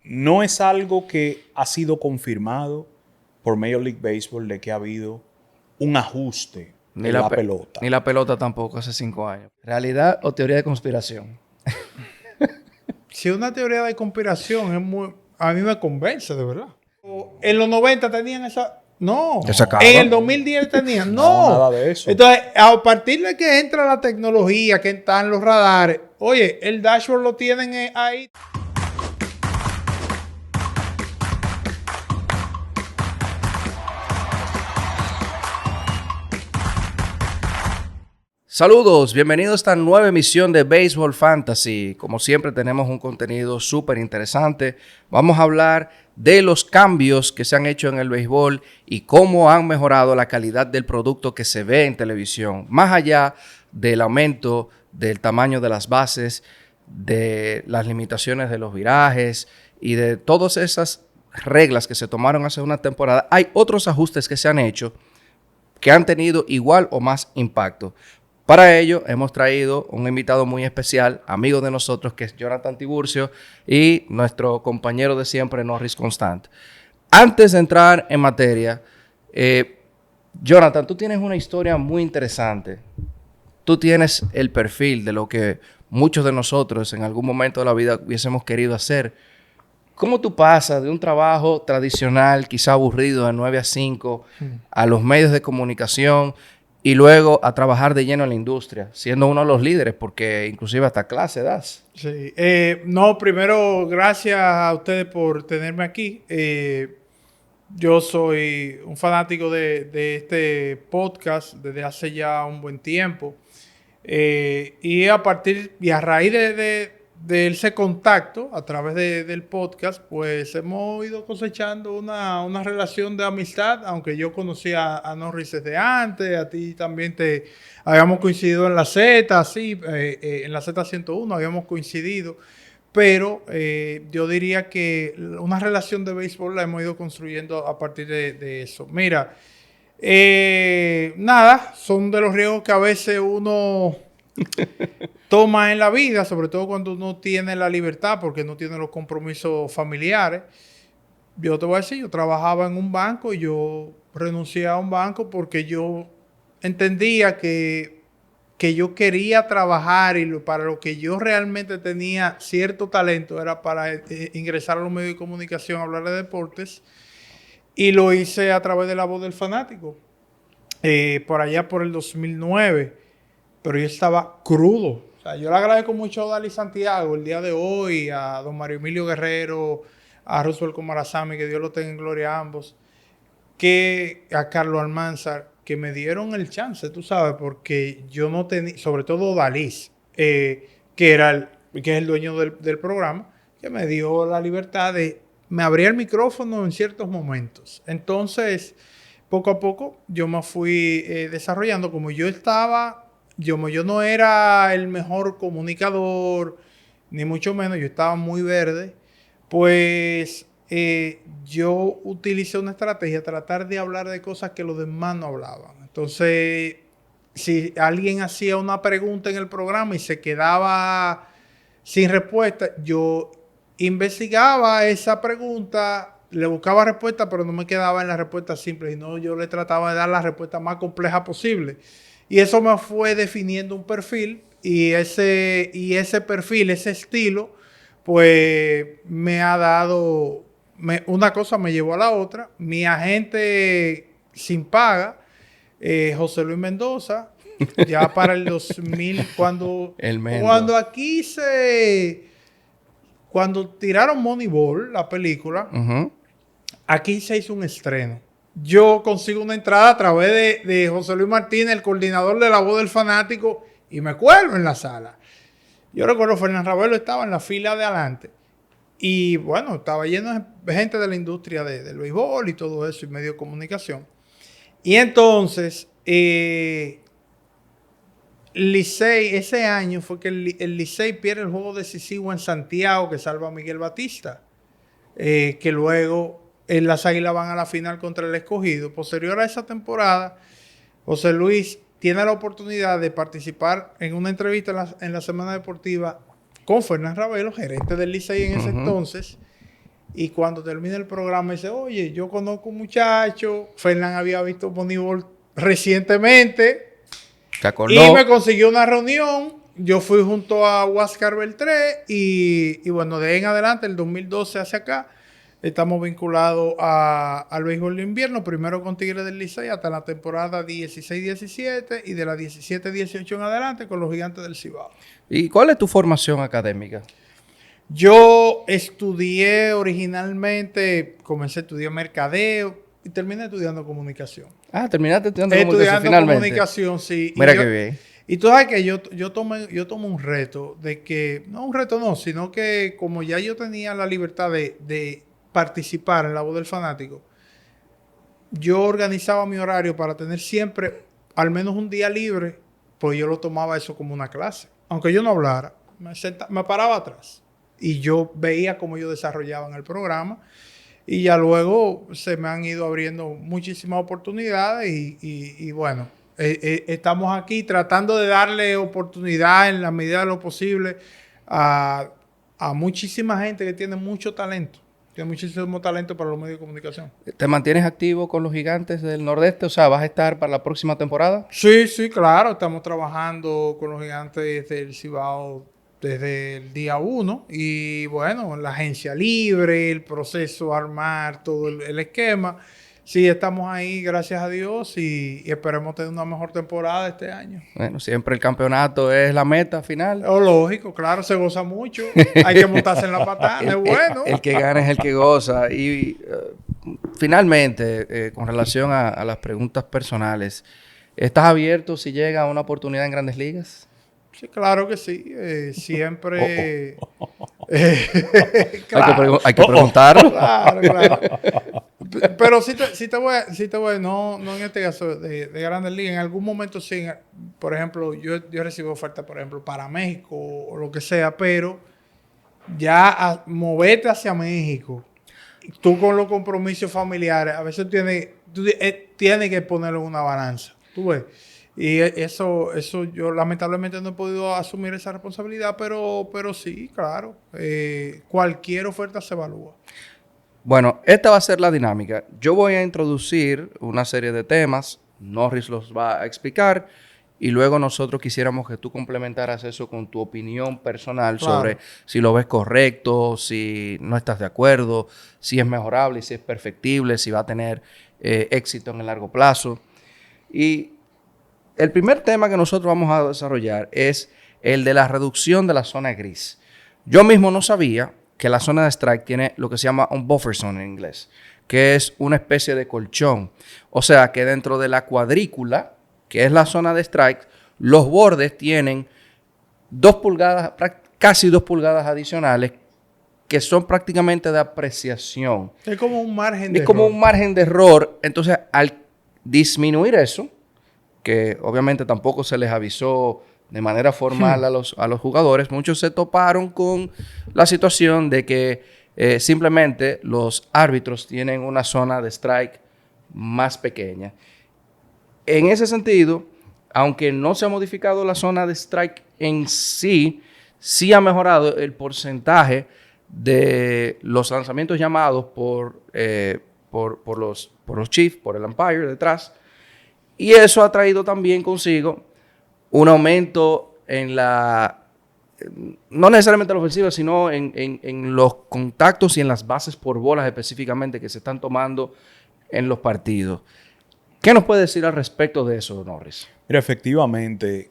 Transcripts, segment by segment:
no es algo que ha sido confirmado por Major League Baseball de que ha habido un ajuste en la pelota. Ni la pelota tampoco hace 5 años. ¿Realidad o teoría de conspiración? Si es una teoría de conspiración, a mí me convence, de verdad. En los 90 tenían esa... No. En el 2010 tenían... No. Nada de eso. Entonces, a partir de que entra la tecnología, que están los radares, oye, el dashboard lo tienen ahí. Saludos, bienvenidos a esta nueva emisión de Baseball Fantasy. Como siempre tenemos un contenido súper interesante. Vamos a hablar de los cambios que se han hecho en el béisbol y cómo han mejorado la calidad del producto que se ve en televisión. Más allá del aumento del tamaño de las bases, de las limitaciones de los virajes y de todas esas reglas que se tomaron hace una temporada, hay otros ajustes que se han hecho que han tenido igual o más impacto. Para ello hemos traído un invitado muy especial, amigo de nosotros, que es Jonathan Tiburcio y nuestro compañero de siempre, Norris Constant. Antes de entrar en materia, Jonathan, tú tienes una historia muy interesante. Tú tienes el perfil de lo que muchos de nosotros en algún momento de la vida hubiésemos querido hacer. ¿Cómo tú pasas de un trabajo tradicional, quizá aburrido, de 9 a 5, a los medios de comunicación y luego a trabajar de lleno en la industria, siendo uno de los líderes, porque inclusive hasta clase das? Sí. No, primero, gracias a ustedes por tenerme aquí. Yo soy un fanático de este podcast desde hace ya un buen tiempo. Y a raíz de ese contacto a través del podcast, pues hemos ido cosechando una relación de amistad, aunque yo conocía a Norris desde antes, a ti también habíamos coincidido en la Z, sí, en la Z101 habíamos coincidido, pero yo diría que una relación de béisbol la hemos ido construyendo a partir de eso. Mira, nada, son de los riesgos que a veces uno toma en la vida, sobre todo cuando uno tiene la libertad, porque no tiene los compromisos familiares. Yo te voy a decir, yo trabajaba en un banco y yo renuncié a un banco porque yo entendía que yo quería trabajar y para lo que yo realmente tenía cierto talento era para ingresar a los medios de comunicación, hablar de deportes, y lo hice a través de La Voz del Fanático, por allá por el 2009. Pero yo estaba crudo. O sea, yo le agradezco mucho a Dali Santiago el día de hoy, a don Mario Emilio Guerrero, a Roosevelt Comarazami, que Dios lo tenga en gloria a ambos, a Carlos Almanzar, que me dieron el chance, tú sabes, porque yo no tenía, sobre todo Dalís, que es el dueño del programa, que me dio la libertad me abría el micrófono en ciertos momentos. Entonces, poco a poco, yo me fui desarrollando. Como yo no era el mejor comunicador, ni mucho menos, yo estaba muy verde, pues yo utilicé una estrategia, tratar de hablar de cosas que los demás no hablaban. Entonces, si alguien hacía una pregunta en el programa y se quedaba sin respuesta, yo investigaba esa pregunta, le buscaba respuesta, pero no me quedaba en la respuesta simple, sino yo le trataba de dar la respuesta más compleja posible. Y eso me fue definiendo un perfil y ese perfil, ese estilo, pues me ha dado, una cosa me llevó a la otra. Mi agente sin paga, José Luis Mendoza, ya para el 2000, cuando tiraron Moneyball, la película, aquí se hizo un estreno. Yo consigo una entrada a través de José Luis Martínez, el coordinador de La Voz del Fanático, y me cuelgo en la sala. Yo recuerdo, Fernán Ravelo estaba en la fila de adelante. Y bueno, estaba lleno de gente de la industria del béisbol y todo eso, y medio de comunicación. Y entonces, Licey, ese año fue que el Licey pierde el juego decisivo en Santiago, que salva a Miguel Batista, que luego las Águilas van a la final contra el Escogido. Posterior a esa temporada, José Luis tiene la oportunidad de participar en una entrevista en la Semana Deportiva con Fernán Ravelo, gerente del Licey en ese entonces, Y cuando termina el programa dice, oye, yo conozco un muchacho, Fernán había visto voleibol recientemente ¿Te y acordó? me consiguió una reunión. Yo fui junto a Huáscar Beltré y bueno, de ahí en adelante, el 2012 hacia acá, estamos vinculados al béisbol de invierno, primero con Tigres del Licey hasta la temporada 16-17 y de la 17-18 en adelante con los Gigantes del Cibao. ¿Y cuál es tu formación académica? Yo estudié originalmente, comencé a estudiar mercadeo y terminé estudiando comunicación. Ah, terminaste estudiando comunicación finalmente. Comunicación, sí. Mira qué bien. Y tú sabes que yo tomé un reto de que, no un reto no, sino que como ya yo tenía la libertad de participar en la voz del fanático, yo organizaba mi horario para tener siempre al menos un día libre, pues yo lo tomaba eso como una clase. Aunque yo no hablara, me paraba atrás y yo veía cómo ellos desarrollaban el programa y ya luego se me han ido abriendo muchísimas oportunidades y bueno, estamos aquí tratando de darle oportunidad en la medida de lo posible a muchísima gente que tiene mucho talento. Tiene muchísimo talento para los medios de comunicación. ¿Te mantienes activo con los Gigantes del Nordeste? O sea, ¿vas a estar para la próxima temporada? Sí, sí, claro. Estamos trabajando con los Gigantes del Cibao desde el día 1. Y bueno, la agencia libre, el proceso, armar todo el esquema. Sí, estamos ahí, gracias a Dios, y esperemos tener una mejor temporada este año. Bueno, siempre el campeonato es la meta final. Oh, lógico, claro, se goza mucho. Hay que montarse en la patana, es bueno. El que gana es el que goza. Y finalmente, con relación a las preguntas personales, ¿estás abierto si llega una oportunidad en Grandes Ligas? Sí, claro que sí. Siempre... Hay que preguntarlo. Claro, claro. Pero sí te voy a, no en este caso de Grandes Ligas, en algún momento sí, por ejemplo, yo recibo ofertas, por ejemplo, para México o lo que sea, pero ya moverte hacia México, tú con los compromisos familiares, a veces tienes que ponerlo en una balanza, tú ves. Y eso yo lamentablemente no he podido asumir esa responsabilidad, pero sí, claro, cualquier oferta se evalúa. Bueno, esta va a ser la dinámica. Yo voy a introducir una serie de temas, Norris los va a explicar y luego nosotros quisiéramos que tú complementaras eso con tu opinión personal sobre si lo ves correcto, si no estás de acuerdo, si es mejorable, si es perfectible, si va a tener éxito en el largo plazo. Y el primer tema que nosotros vamos a desarrollar es el de la reducción de la zona gris. Yo mismo no sabía que la zona de strike tiene lo que se llama un buffer zone en inglés, que es una especie de colchón. O sea, que dentro de la cuadrícula, que es la zona de strike, los bordes tienen 2 pulgadas, casi 2 pulgadas adicionales, que son prácticamente de apreciación. Es como un margen de error. Es como un margen de error. Entonces, al disminuir eso, que obviamente tampoco se les avisó de manera formal a los jugadores, muchos se toparon con la situación de que simplemente los árbitros tienen una zona de strike más pequeña. En ese sentido, aunque no se ha modificado la zona de strike en sí, sí ha mejorado el porcentaje de los lanzamientos llamados por los chiefs, por el umpire detrás, y eso ha traído también consigo un aumento en no necesariamente en la ofensiva, sino en los contactos y en las bases por bolas específicamente que se están tomando en los partidos. ¿Qué nos puede decir al respecto de eso, Norris? Mira, efectivamente,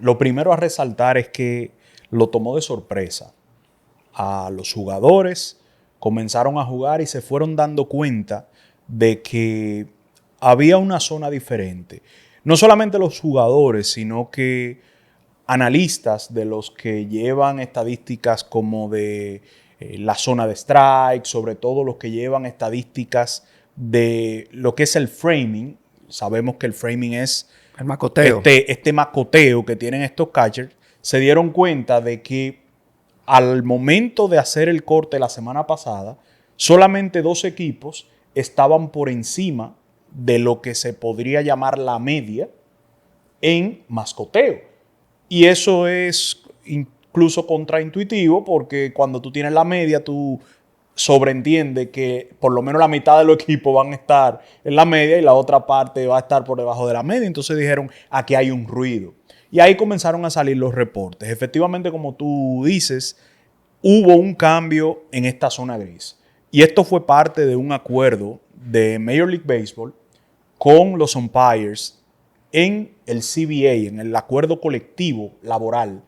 lo primero a resaltar es que lo tomó de sorpresa. A los jugadores comenzaron a jugar y se fueron dando cuenta de que había una zona diferente. No solamente los jugadores, sino que analistas de los que llevan estadísticas como de la zona de strike, sobre todo los que llevan estadísticas de lo que es el framing. Sabemos que el framing es el macoteo. Este macoteo que tienen estos catchers. Se dieron cuenta de que al momento de hacer el corte la semana pasada, solamente 2 equipos estaban por encima de lo que se podría llamar la media en mascoteo. Y eso es incluso contraintuitivo porque cuando tú tienes la media, tú sobreentiende que por lo menos la mitad de los equipos van a estar en la media y la otra parte va a estar por debajo de la media. Entonces dijeron, aquí hay un ruido. Y ahí comenzaron a salir los reportes. Efectivamente, como tú dices, hubo un cambio en esta zona gris. Y esto fue parte de un acuerdo de Major League Baseball con los umpires en el CBA, en el acuerdo colectivo laboral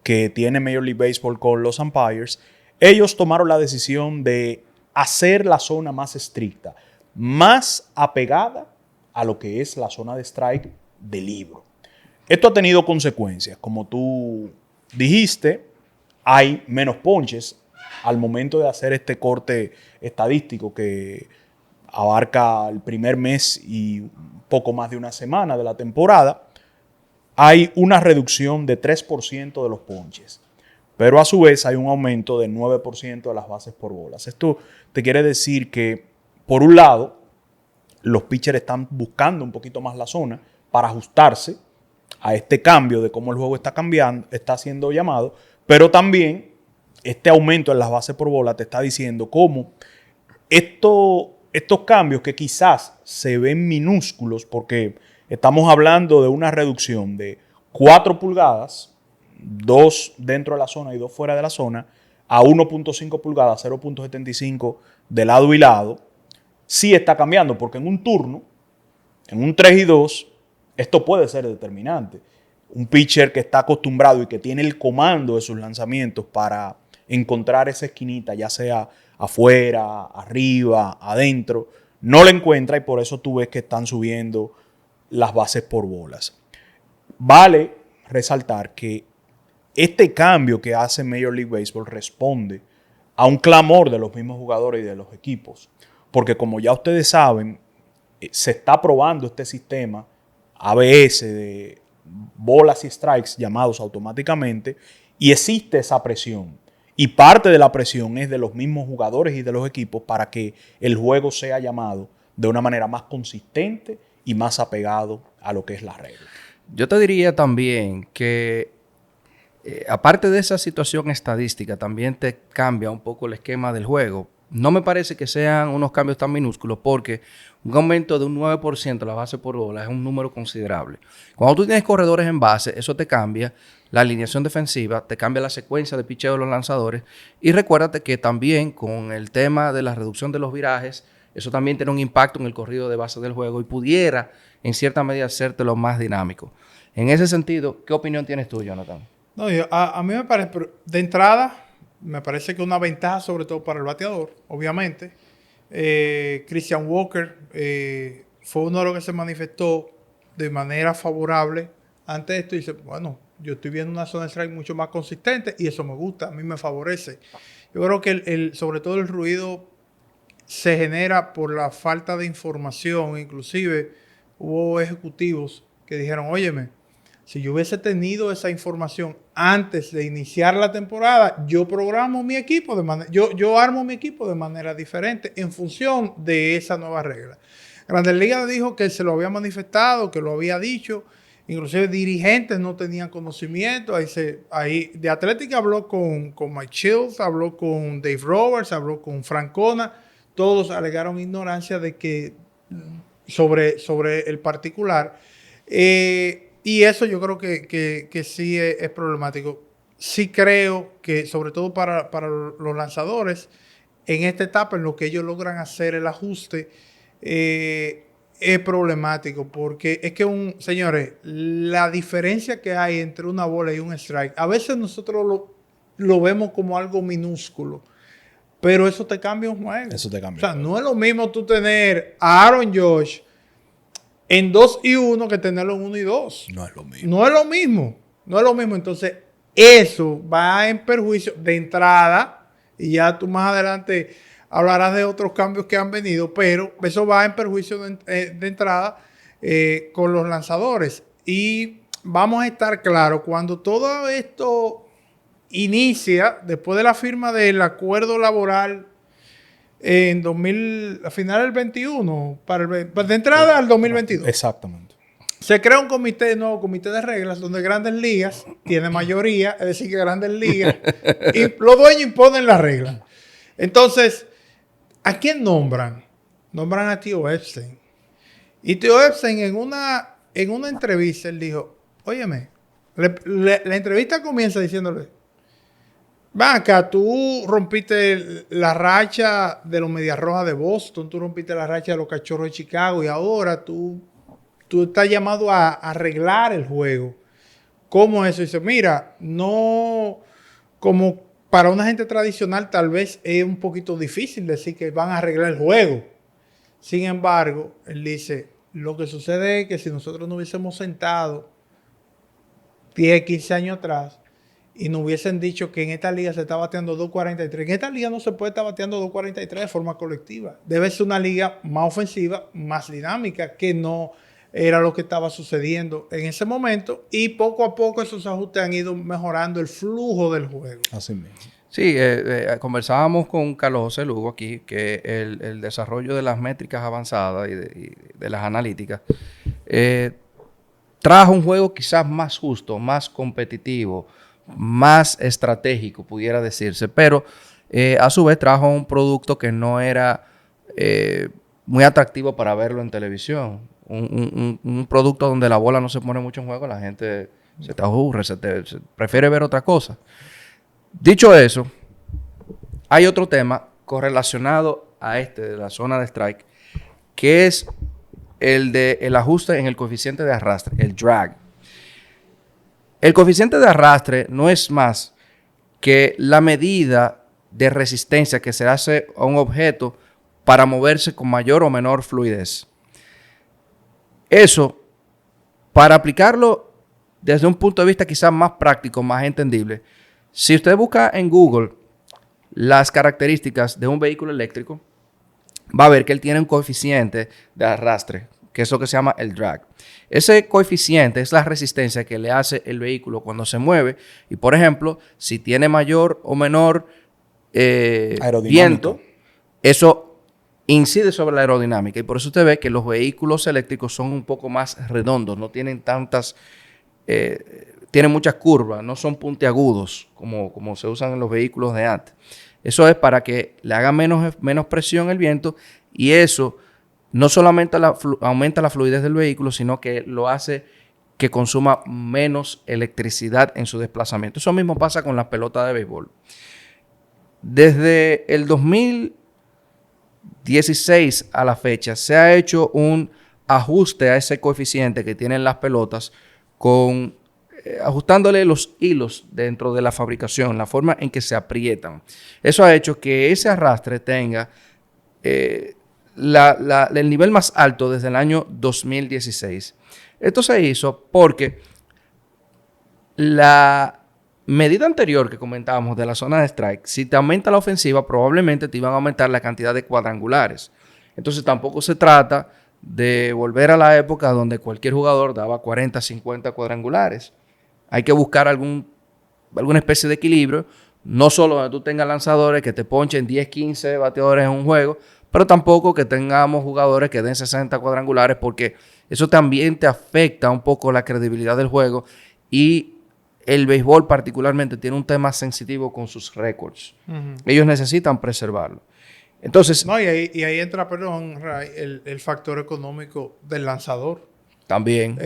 que tiene Major League Baseball con los umpires. Ellos tomaron la decisión de hacer la zona más estricta, más apegada a lo que es la zona de strike de libro. Esto ha tenido consecuencias. Como tú dijiste, hay menos ponches al momento de hacer este corte estadístico que abarca el primer mes y poco más de una semana de la temporada. Hay una reducción de 3% de los ponches, pero a su vez hay un aumento de 9% de las bases por bolas. Esto te quiere decir que, por un lado, los pitchers están buscando un poquito más la zona para ajustarse a este cambio de cómo el juego está cambiando, está siendo llamado, pero también este aumento en las bases por bola te está diciendo cómo estos cambios que quizás se ven minúsculos, porque estamos hablando de una reducción de 4 pulgadas, 2 dentro de la zona y 2 fuera de la zona, a 1.5 pulgadas, 0.75 de lado y lado, sí está cambiando, porque en un turno, en un 3 y 2, esto puede ser determinante. Un pitcher que está acostumbrado y que tiene el comando de sus lanzamientos para encontrar esa esquinita, ya sea afuera, arriba, adentro, no la encuentra y por eso tú ves que están subiendo las bases por bolas. Vale resaltar que este cambio que hace Major League Baseball responde a un clamor de los mismos jugadores y de los equipos. Porque como ya ustedes saben, se está probando este sistema ABS de bolas y strikes llamados automáticamente y existe esa presión. Y parte de la presión es de los mismos jugadores y de los equipos para que el juego sea llamado de una manera más consistente y más apegado a lo que es la regla. Yo te diría también que aparte de esa situación estadística, también te cambia un poco el esquema del juego. No me parece que sean unos cambios tan minúsculos porque un aumento de un 9% de la base por bola es un número considerable. Cuando tú tienes corredores en base, eso te cambia la alineación defensiva, te cambia la secuencia de picheo de los lanzadores y recuérdate que también con el tema de la reducción de los virajes, eso también tiene un impacto en el corrido de base del juego y pudiera en cierta medida hacértelo más dinámico. En ese sentido, ¿qué opinión tienes tú, Jonathan? No, a mí me parece, pero de entrada, me parece que una ventaja sobre todo para el bateador, obviamente. Christian Walker fue uno de los que se manifestó de manera favorable ante esto y dice, bueno, yo estoy viendo una zona de strike mucho más consistente y eso me gusta, a mí me favorece. Yo creo que sobre todo el ruido se genera por la falta de información. Inclusive hubo ejecutivos que dijeron, óyeme, si yo hubiese tenido esa información antes de iniciar la temporada, yo programo mi equipo yo armo mi equipo de manera diferente en función de esa nueva regla. Grandes Ligas dijo que se lo había manifestado, que lo había dicho. Inclusive dirigentes no tenían conocimiento. Ahí de Atlética habló con Mike Shields, habló con Dave Roberts, habló con Francona. Todos alegaron ignorancia de que sobre el particular. Y eso yo creo que sí es problemático. Sí creo que, sobre todo para los lanzadores, en esta etapa en lo que ellos logran hacer el ajuste, es problemático. Porque es que, señores, la diferencia que hay entre una bola y un strike, a veces nosotros lo vemos como algo minúsculo. Pero eso te cambia un juego. Eso te cambia. O sea, no es lo mismo tú tener a Aaron Judge en 2 y 1 que tenerlo en 1 y 2. No es lo mismo. No es lo mismo. No es lo mismo. Entonces, eso va en perjuicio de entrada. Y ya tú más adelante hablarás de otros cambios que han venido. Pero eso va en perjuicio de entrada con los lanzadores. Y vamos a estar claros, cuando todo esto inicia, después de la firma del acuerdo laboral a final del 21, de entrada al 2022. Exactamente. Se crea un nuevo comité de reglas donde Grandes Ligas tiene mayoría, es decir, que Grandes Ligas y los dueños imponen las reglas. Entonces, ¿A quién nombran? Nombran a Tío Epstein. Y Tío Epstein en una entrevista, él dijo, óyeme, la entrevista comienza diciéndole, va acá, tú rompiste la racha de los Medias Rojas de Boston, tú rompiste la racha de los Cachorros de Chicago y ahora tú estás llamado a arreglar el juego. ¿Cómo es eso? Dice, mira, no, como para una gente tradicional tal vez es un poquito difícil decir que van a arreglar el juego. Sin embargo, él dice, lo que sucede es que si nosotros nos hubiésemos sentado 10, 15 años atrás y nos hubiesen dicho que en esta liga se está bateando 2.43, en esta liga no se puede estar bateando 2.43 de forma colectiva. Debe ser una liga más ofensiva, más dinámica, que no era lo que estaba sucediendo en ese momento, y poco a poco esos ajustes han ido mejorando el flujo del juego. Así mismo. Sí, conversábamos con Carlos José Lugo aquí que el desarrollo de las métricas avanzadas y de las analíticas trajo un juego quizás más justo, más competitivo, más estratégico, pudiera decirse, pero a su vez trajo un producto que no era muy atractivo para verlo en televisión. Un producto donde la bola no se pone mucho en juego, la gente se te aburre, se prefiere ver otra cosa. Dicho eso, hay otro tema correlacionado a de la zona de strike, que es el ajuste en el coeficiente de arrastre, el drag. El coeficiente de arrastre no es más que la medida de resistencia que se hace a un objeto para moverse con mayor o menor fluidez. Eso, para aplicarlo desde un punto de vista quizás más práctico, más entendible, si usted busca en Google las características de un vehículo eléctrico, va a ver que él tiene un coeficiente de arrastre, que es lo que se llama el drag. Ese coeficiente es la resistencia que le hace el vehículo cuando se mueve. Y, por ejemplo, si tiene mayor o menor viento, eso incide sobre la aerodinámica. Y por eso usted ve que los vehículos eléctricos son un poco más redondos, no tienen tantas... tienen muchas curvas, no son puntiagudos como se usan en los vehículos de antes. Eso es para que le haga menos presión el viento, y eso no solamente aumenta la fluidez del vehículo, sino que lo hace que consuma menos electricidad en su desplazamiento. Eso mismo pasa con las pelotas de béisbol. Desde el 2016 a la fecha se ha hecho un ajuste a ese coeficiente que tienen las pelotas ajustándole los hilos dentro de la fabricación, la forma en que se aprietan. Eso ha hecho que ese arrastre tenga el nivel más alto desde el año 2016. Esto se hizo porque la medida anterior que comentábamos de la zona de strike, si te aumenta la ofensiva, probablemente te iban a aumentar la cantidad de cuadrangulares. Entonces tampoco se trata de volver a la época donde cualquier jugador daba 40, 50 cuadrangulares. Hay que buscar alguna especie de equilibrio, no solo donde tú tengas lanzadores que te ponchen 10, 15 bateadores en un juego, pero tampoco que tengamos jugadores que den 60 cuadrangulares, porque eso también te afecta un poco la credibilidad del juego, y el béisbol particularmente tiene un tema sensitivo con sus récords. Uh-huh. Ellos necesitan preservarlo. Entonces... No, y ahí entra, perdón, Ray, el factor económico del lanzador. También.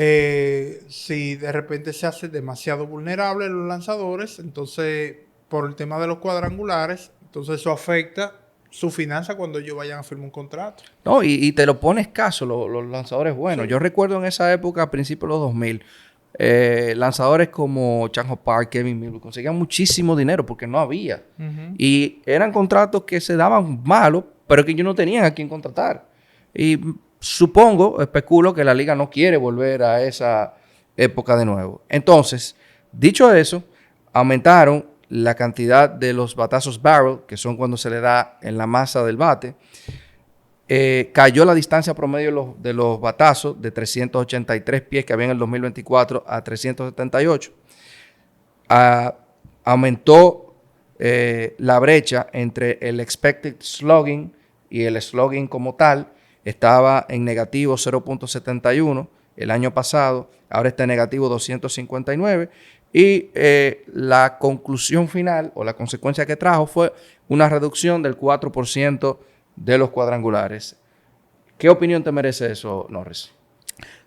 Si de repente se hace demasiado vulnerable los lanzadores, entonces por el tema de los cuadrangulares, entonces eso afecta su finanza cuando ellos vayan a firmar un contrato. No, y te lo pone escaso los lanzadores buenos. Sí. Yo recuerdo en esa época, a principios de los 2000, lanzadores como Chan Ho Park, Kevin Mills, conseguían muchísimo dinero porque no había. Uh-huh. Y eran contratos que se daban malos, pero que ellos no tenían a quién contratar. Y especulo que la liga no quiere volver a esa época de nuevo. Entonces, dicho eso, aumentaron la cantidad de los batazos barrel, que son cuando se le da en la masa del bate. Cayó la distancia promedio de los batazos de 383 pies que había en el 2024 a 378. Aumentó la brecha entre el expected slugging y el slugging como tal. Estaba en negativo 0.71 el año pasado, ahora está en negativo 259. Y la conclusión final o la consecuencia que trajo fue una reducción del 4% de los cuadrangulares. ¿Qué opinión te merece eso, Norris?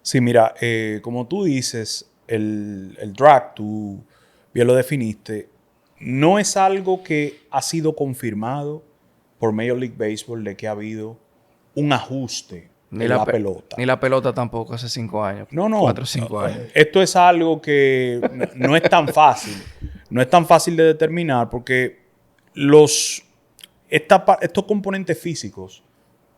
Sí, mira, como tú dices, el drag, tú bien lo definiste, no es algo que ha sido confirmado por Major League Baseball de que ha habido un ajuste en la pelota. Ni la pelota tampoco hace 5 años. No, 4 o 5 años. Esto es algo que no es tan fácil. No es tan fácil de determinar porque estos componentes físicos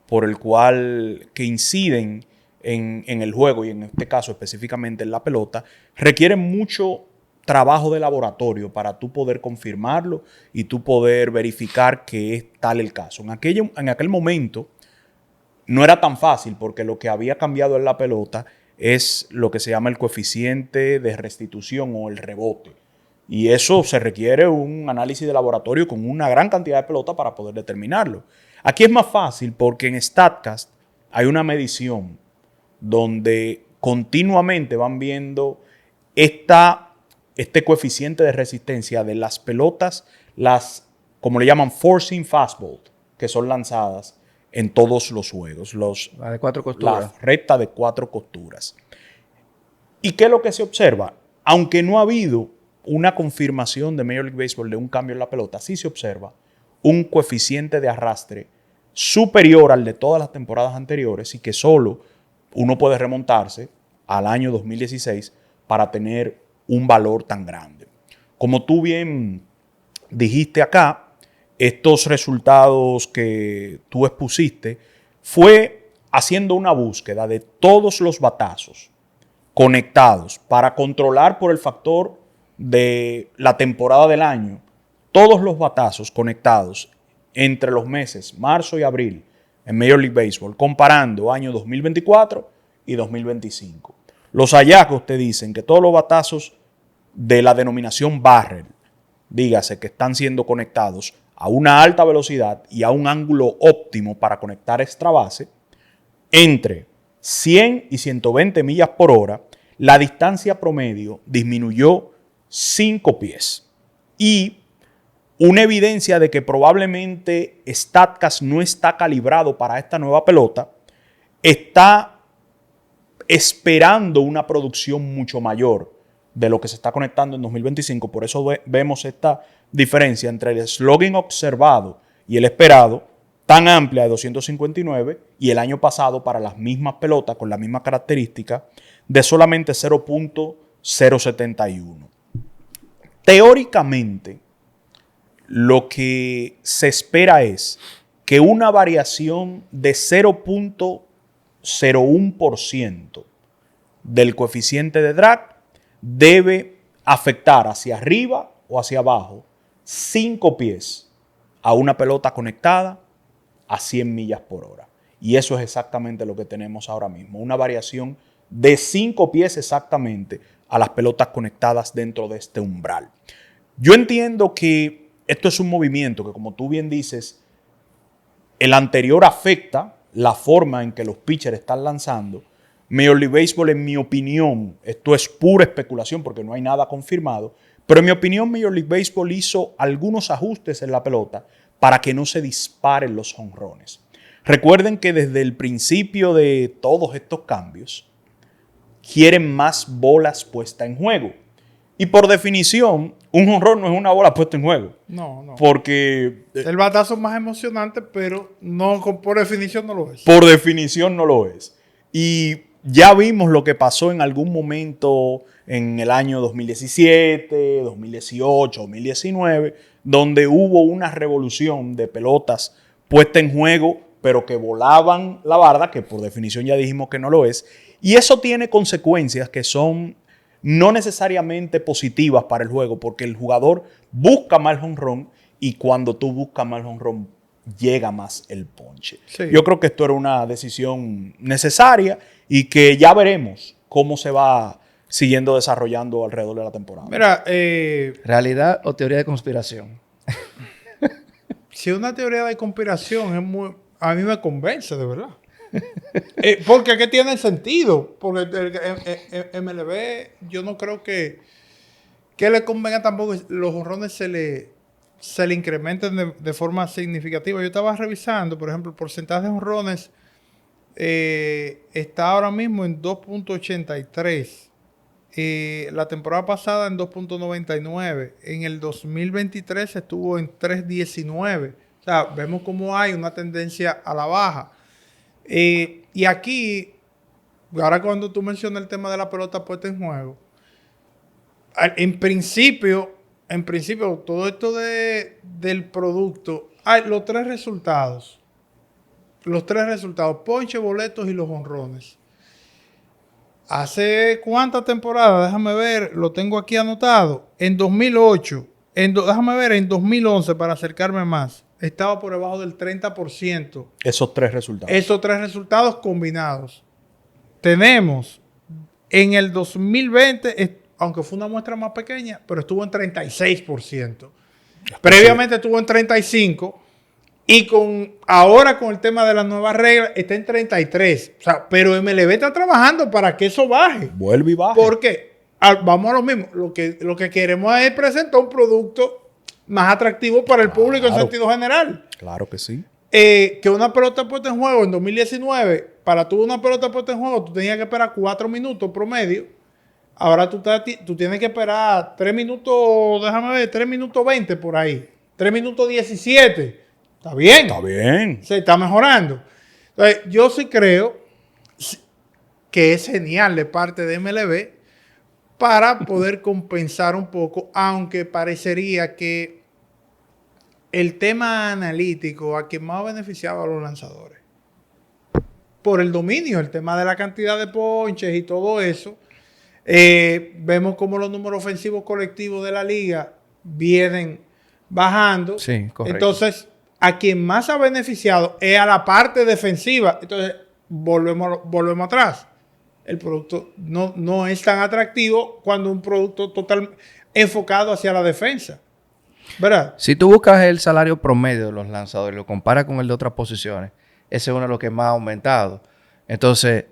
por el cual que inciden en el juego y en este caso específicamente en la pelota, requieren mucho trabajo de laboratorio para tú poder confirmarlo y tú poder verificar que es tal el caso. En aquel momento no era tan fácil porque lo que había cambiado en la pelota es lo que se llama el coeficiente de restitución o el rebote. Y eso se requiere un análisis de laboratorio con una gran cantidad de pelota para poder determinarlo. Aquí es más fácil porque en StatCast hay una medición donde continuamente van viendo este coeficiente de resistencia de las pelotas, como le llaman, forcing fastball, que son lanzadas en todos los juegos. La de 4 costuras. La recta de 4 costuras. ¿Y qué es lo que se observa? Aunque no ha habido una confirmación de Major League Baseball de un cambio en la pelota, sí se observa un coeficiente de arrastre superior al de todas las temporadas anteriores y que solo uno puede remontarse al año 2016 para tener un valor tan grande. Como tú bien dijiste acá, estos resultados que tú expusiste fue haciendo una búsqueda de todos los batazos conectados para controlar por el factor de la temporada del año, todos los batazos conectados entre los meses marzo y abril en Major League Baseball, comparando años 2024 y 2025. Los hallazgos te dicen que todos los batazos de la denominación Barrel, dígase que están siendo conectados a una alta velocidad y a un ángulo óptimo para conectar extra base, entre 100 y 120 millas por hora, la distancia promedio disminuyó 5 pies. Y una evidencia de que probablemente StatCast no está calibrado para esta nueva pelota, está esperando una producción mucho mayor de lo que se está conectando en 2025. Por eso vemos esta diferencia entre el slugging observado y el esperado, tan amplia de 259, y el año pasado para las mismas pelotas con la misma característica de solamente 0.071. Teóricamente, lo que se espera es que una variación de 0.01% del coeficiente de drag debe afectar hacia arriba o hacia abajo 5 pies a una pelota conectada a 100 millas por hora. Y eso es exactamente lo que tenemos ahora mismo. Una variación de 5 pies exactamente a las pelotas conectadas dentro de este umbral. Yo entiendo que esto es un movimiento que, como tú bien dices, el anterior afecta la forma en que los pitchers están lanzando. Major League Baseball, en mi opinión, esto es pura especulación porque no hay nada confirmado, pero en mi opinión Major League Baseball hizo algunos ajustes en la pelota para que no se disparen los jonrones. Recuerden que desde el principio de todos estos cambios quieren más bolas puestas en juego. Y por definición, un jonrón no es una bola puesta en juego. No. Porque el batazo es más emocionante, pero no, por definición no lo es. Por definición no lo es. Y ya vimos lo que pasó en algún momento en el año 2017, 2018, 2019, donde hubo una revolución de pelotas puestas en juego, pero que volaban la barda, que por definición ya dijimos que no lo es. Y eso tiene consecuencias que son no necesariamente positivas para el juego, porque el jugador busca más el jonrón y cuando tú buscas más el jonrón, llega más el ponche. Sí. Yo creo que esto era una decisión necesaria y que ya veremos cómo se va siguiendo desarrollando alrededor de la temporada. Mira, ¿realidad o teoría de conspiración? Si una teoría de conspiración es muy, a mí me convence, de verdad. Porque ¿qué tiene sentido? Porque el MLB, yo no creo que le convenga tampoco. Los jonrones se le se le incrementen de forma significativa. Yo estaba revisando, por ejemplo, el porcentaje de jonrones está ahora mismo en 2.83. La temporada pasada en 2.99. En el 2023 estuvo en 3.19. O sea, vemos cómo hay una tendencia a la baja. Y aquí, ahora cuando tú mencionas el tema de la pelota puesta en juego, en principio, todo esto del producto, hay los tres resultados. Ponche, boletos y los jonrones. ¿Hace cuántas temporadas? Déjame ver, lo tengo aquí anotado. En 2008, déjame ver, en 2011, para acercarme más, estaba por debajo del 30%. Esos tres resultados. Esos tres resultados combinados. Tenemos en el 2020, aunque fue una muestra más pequeña, pero estuvo en 36%. Previamente estuvo en 35%. Y ahora con el tema de las nuevas reglas está en 33. O sea, pero MLB está trabajando para que eso baje. Vuelve y baje. Porque vamos a lo mismo. Lo que queremos es presentar un producto más atractivo para el público en sentido general. Claro que sí. Que una pelota puesta en juego en 2019, para tú una pelota puesta en juego, tú tenías que esperar 4 minutos promedio. Ahora tú tienes que esperar 3 minutos, déjame ver, 3 minutos 20 por ahí. 3 minutos 17. Está bien. Está bien. Se está mejorando. Entonces, yo sí creo que es genial de parte de MLB para poder compensar un poco, aunque parecería que el tema analítico a quien más beneficiaba a los lanzadores. Por el dominio, el tema de la cantidad de ponches y todo eso. Vemos como los números ofensivos colectivos de la liga vienen bajando. Sí, correcto. Entonces, a quien más ha beneficiado es a la parte defensiva. Entonces, volvemos atrás. El producto no es tan atractivo cuando un producto total enfocado hacia la defensa. ¿Verdad? Si tú buscas el salario promedio de los lanzadores y lo comparas con el de otras posiciones, ese es uno de los que más ha aumentado. Entonces,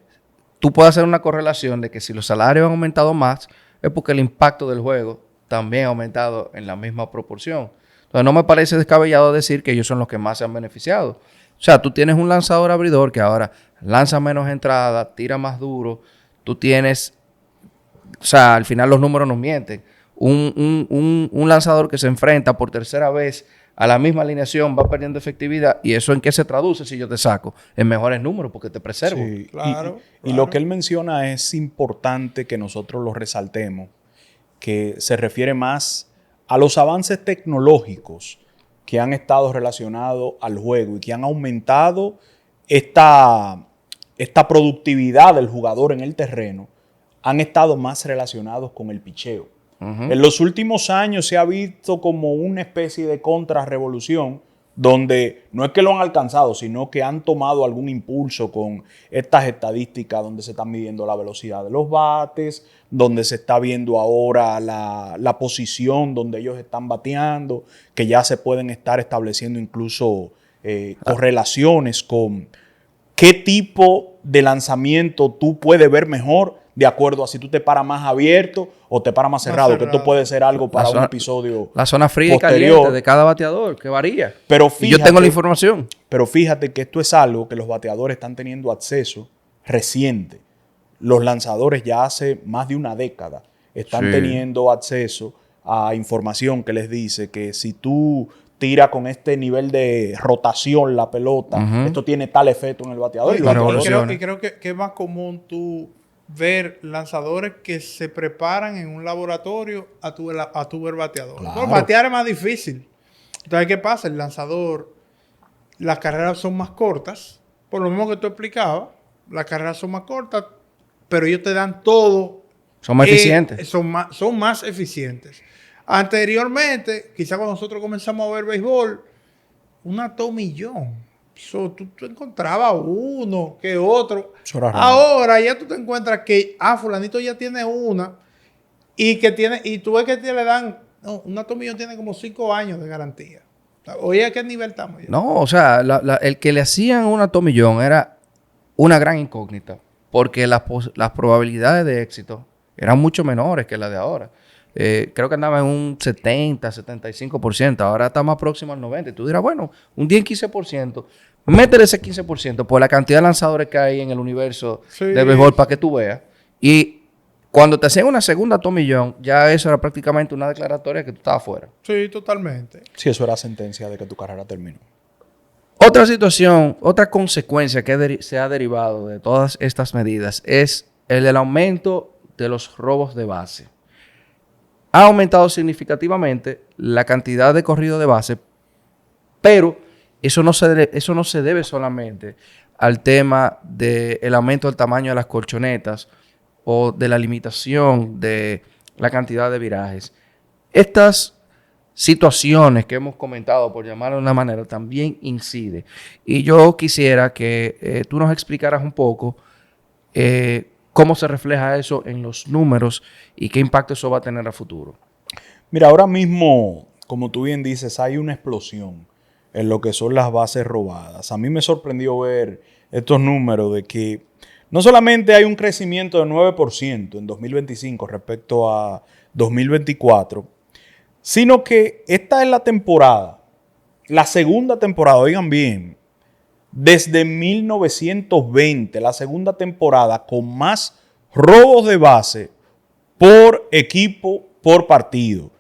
tú puedes hacer una correlación de que si los salarios han aumentado más, es porque el impacto del juego también ha aumentado en la misma proporción. Entonces, no me parece descabellado decir que ellos son los que más se han beneficiado. O sea, tú tienes un lanzador abridor que ahora lanza menos entrada, tira más duro. Tú tienes, o sea, al final los números nos mienten. Un lanzador que se enfrenta por tercera vez a la misma alineación va perdiendo efectividad. ¿Y eso en qué se traduce si yo te saco? En mejores números porque te preservo. Sí, Claro, y lo que él menciona es importante que nosotros lo resaltemos, que se refiere más a los avances tecnológicos que han estado relacionados al juego y que han aumentado esta productividad del jugador en el terreno, han estado más relacionados con el picheo. En los últimos años se ha visto como una especie de contrarrevolución donde no es que lo han alcanzado, sino que han tomado algún impulso con estas estadísticas donde se están midiendo la velocidad de los bates, donde se está viendo ahora la posición donde ellos están bateando, que ya se pueden estar estableciendo incluso correlaciones con qué tipo de lanzamiento tú puedes ver mejor de acuerdo a si tú te paras más abierto o te paras más cerrado, que esto puede ser algo para un episodio la zona fría posterior. y caliente de cada bateador, que varía. Pero fíjate, y yo tengo la información. Pero fíjate que esto es algo que los bateadores están teniendo acceso reciente. Los lanzadores ya hace más de una década están teniendo acceso a información que les dice que si tú tiras con este nivel de rotación la pelota, esto tiene tal efecto en el bateador. Y creo que es más común tú ver lanzadores que se preparan en un laboratorio a tu ver bateador. Claro. Entonces, batear es más difícil. Entonces, ¿qué pasa? El lanzador, las carreras son más cortas, por lo mismo que tú explicabas, las carreras son más cortas, pero ellos te dan todo. Son más eficientes. Son más eficientes. Anteriormente, quizás cuando nosotros comenzamos a ver béisbol, una tomillón. Tú encontrabas uno que otro. Ahora ya tú te encuentras que fulanito ya tiene una y tú ves que le dan, una tomillón tiene como 5 años de garantía. Oye, ¿a qué nivel estamos ya? No, o sea, el que le hacían una tomillón era una gran incógnita porque las probabilidades de éxito eran mucho menores que las de ahora. Creo que andaba en un 70, 75%. Ahora está más próximo al 90%. Y tú dirás, bueno, un 10, 15%. Métele ese 15% por la cantidad de lanzadores que hay en el universo de béisbol para que tú veas. Y cuando te hacían una segunda tomillón, ya eso era prácticamente una declaratoria que tú estabas fuera. Sí, totalmente. Sí, eso era sentencia de que tu carrera terminó. Otra situación, otra consecuencia que se ha derivado de todas estas medidas es el aumento de los robos de base. Ha aumentado significativamente la cantidad de corrido de base, pero eso no se debe solamente al tema del aumento del tamaño de las colchonetas o de la limitación de la cantidad de virajes. Estas situaciones que hemos comentado, por llamarlo de una manera, también incide. Y yo quisiera que tú nos explicaras un poco cómo se refleja eso en los números y qué impacto eso va a tener a futuro. Mira, ahora mismo, como tú bien dices, hay una explosión en lo que son las bases robadas. A mí me sorprendió ver estos números de que no solamente hay un crecimiento de 9% en 2025 respecto a 2024, sino que esta es la temporada, la segunda temporada, oigan bien, desde 1920, la segunda temporada con más robos de base por equipo por partido.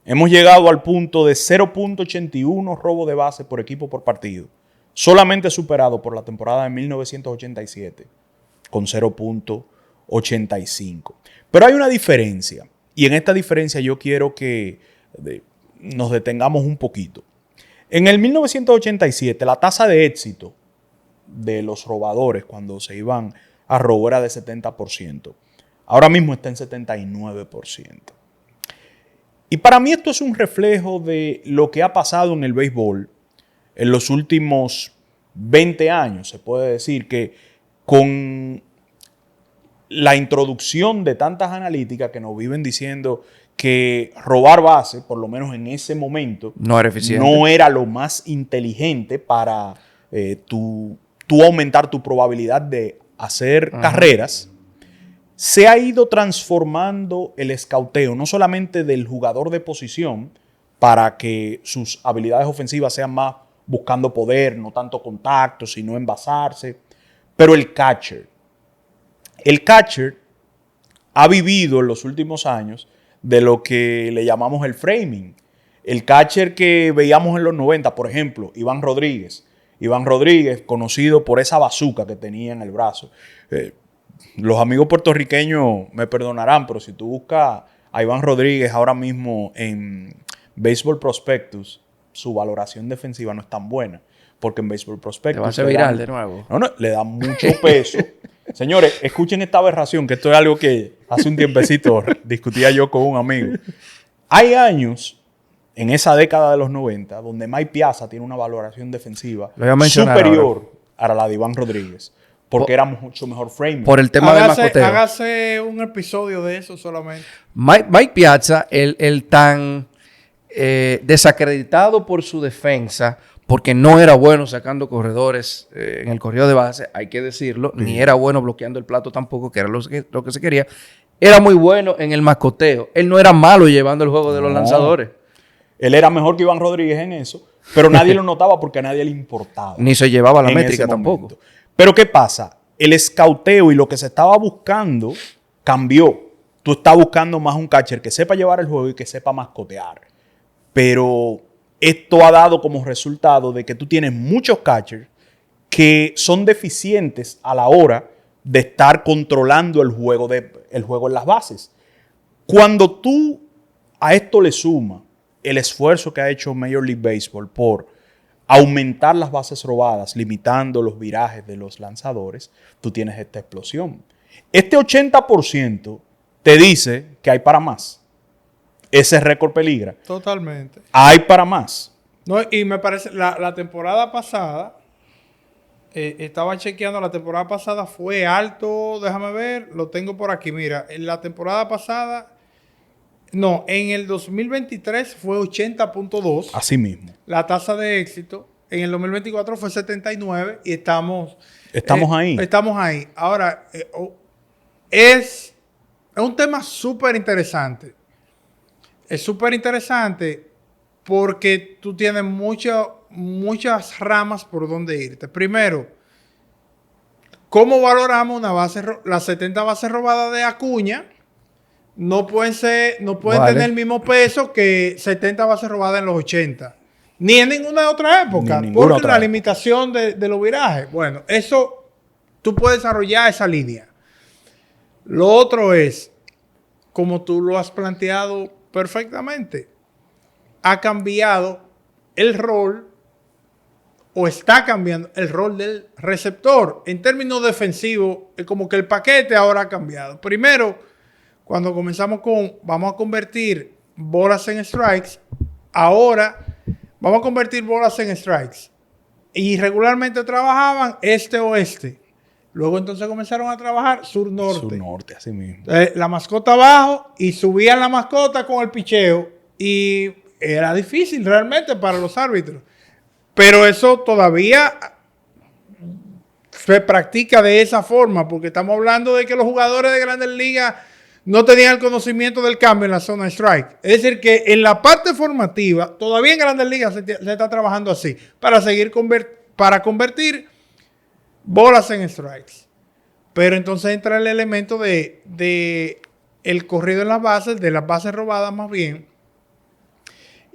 Hemos llegado al punto de 0.81 robos de base por equipo por partido, solamente superado por la temporada de 1987 con 0.85. Pero hay una diferencia, y en esta diferencia yo quiero que nos detengamos un poquito. En el 1987 la tasa de éxito de los robadores cuando se iban a robo era de 70%. Ahora mismo está en 79%. Y para mí esto es un reflejo de lo que ha pasado en el béisbol en los últimos 20 años. Se puede decir que con la introducción de tantas analíticas que nos viven diciendo que robar base, por lo menos en ese momento, no era eficiente, no era lo más inteligente para tú aumentar tu probabilidad de hacer carreras, se ha ido transformando el escauteo, no solamente del jugador de posición, para que sus habilidades ofensivas sean más buscando poder, no tanto contacto, sino envasarse, pero el catcher. El catcher ha vivido en los últimos años de lo que le llamamos el framing. El catcher que veíamos en los 90, por ejemplo, Iván Rodríguez. Iván Rodríguez, conocido por esa bazuca que tenía en el brazo. Los amigos puertorriqueños me perdonarán, pero si tú buscas a Iván Rodríguez ahora mismo en Baseball Prospectus, su valoración defensiva no es tan buena. Porque en Baseball Prospectus... Te va a hacer viral de nuevo. No, le da mucho peso. Señores, escuchen esta aberración, que esto es algo que hace un tiempecito discutía yo con un amigo. Hay años, en esa década de los 90, donde Mike Piazza tiene una valoración defensiva superior a la de Iván Rodríguez. Porque era mucho mejor framing. Por el tema del macoteo. Hágase un episodio de eso solamente. Mike Piazza, el tan desacreditado por su defensa, porque no era bueno sacando corredores en el corrido de base, hay que decirlo, ni era bueno bloqueando el plato tampoco, que era lo que se quería. Era muy bueno en el macoteo. Él no era malo llevando el juego de los lanzadores. Él era mejor que Iván Rodríguez en eso, pero nadie lo notaba porque a nadie le importaba. Ni se llevaba la métrica tampoco. Pero ¿qué pasa? El escauteo y lo que se estaba buscando cambió. Tú estás buscando más un catcher que sepa llevar el juego y que sepa mascotear. Pero esto ha dado como resultado de que tú tienes muchos catchers que son deficientes a la hora de estar controlando el juego en las bases. Cuando tú a esto le sumas el esfuerzo que ha hecho Major League Baseball por aumentar las bases robadas, limitando los virajes de los lanzadores, tú tienes esta explosión. Este 80% te dice que hay para más. Ese récord peligra. Totalmente. Hay para más. No, y me parece, la temporada pasada, estaba chequeando, la temporada pasada fue alto, déjame ver, lo tengo por aquí, mira, en la temporada pasada, no, en el 2023 fue 80.2. Así mismo. La tasa de éxito, en el 2024 fue 79 y estamos ahí. Estamos ahí. Ahora, es un tema súper interesante. es súper interesante porque tú tienes muchas ramas por donde irte. Primero, ¿cómo valoramos una base, las 70 bases robadas de Acuña? No pueden tener el mismo peso que 70 bases robadas en los 80. Ni en ninguna otra época. Porque la limitación de los virajes. Bueno, eso tú puedes desarrollar esa línea. Lo otro es, como tú lo has planteado perfectamente, ha cambiado el rol o está cambiando el rol del receptor. En términos defensivos, es como que el paquete ahora ha cambiado. Primero, cuando comenzamos vamos a convertir bolas en strikes, ahora vamos a convertir bolas en strikes. Y regularmente trabajaban este-oeste. Luego entonces comenzaron a trabajar sur-norte. Sur-norte, así mismo. La mascota abajo y subían la mascota con el picheo. Y era difícil realmente para los árbitros. Pero eso todavía se practica de esa forma, porque estamos hablando de que los jugadores de Grandes Ligas no tenían el conocimiento del cambio en la zona de strike. Es decir, que en la parte formativa, todavía en Grandes Ligas se está trabajando así, para para convertir bolas en strikes. Pero entonces entra el elemento de el corrido en las bases, de las bases robadas más bien.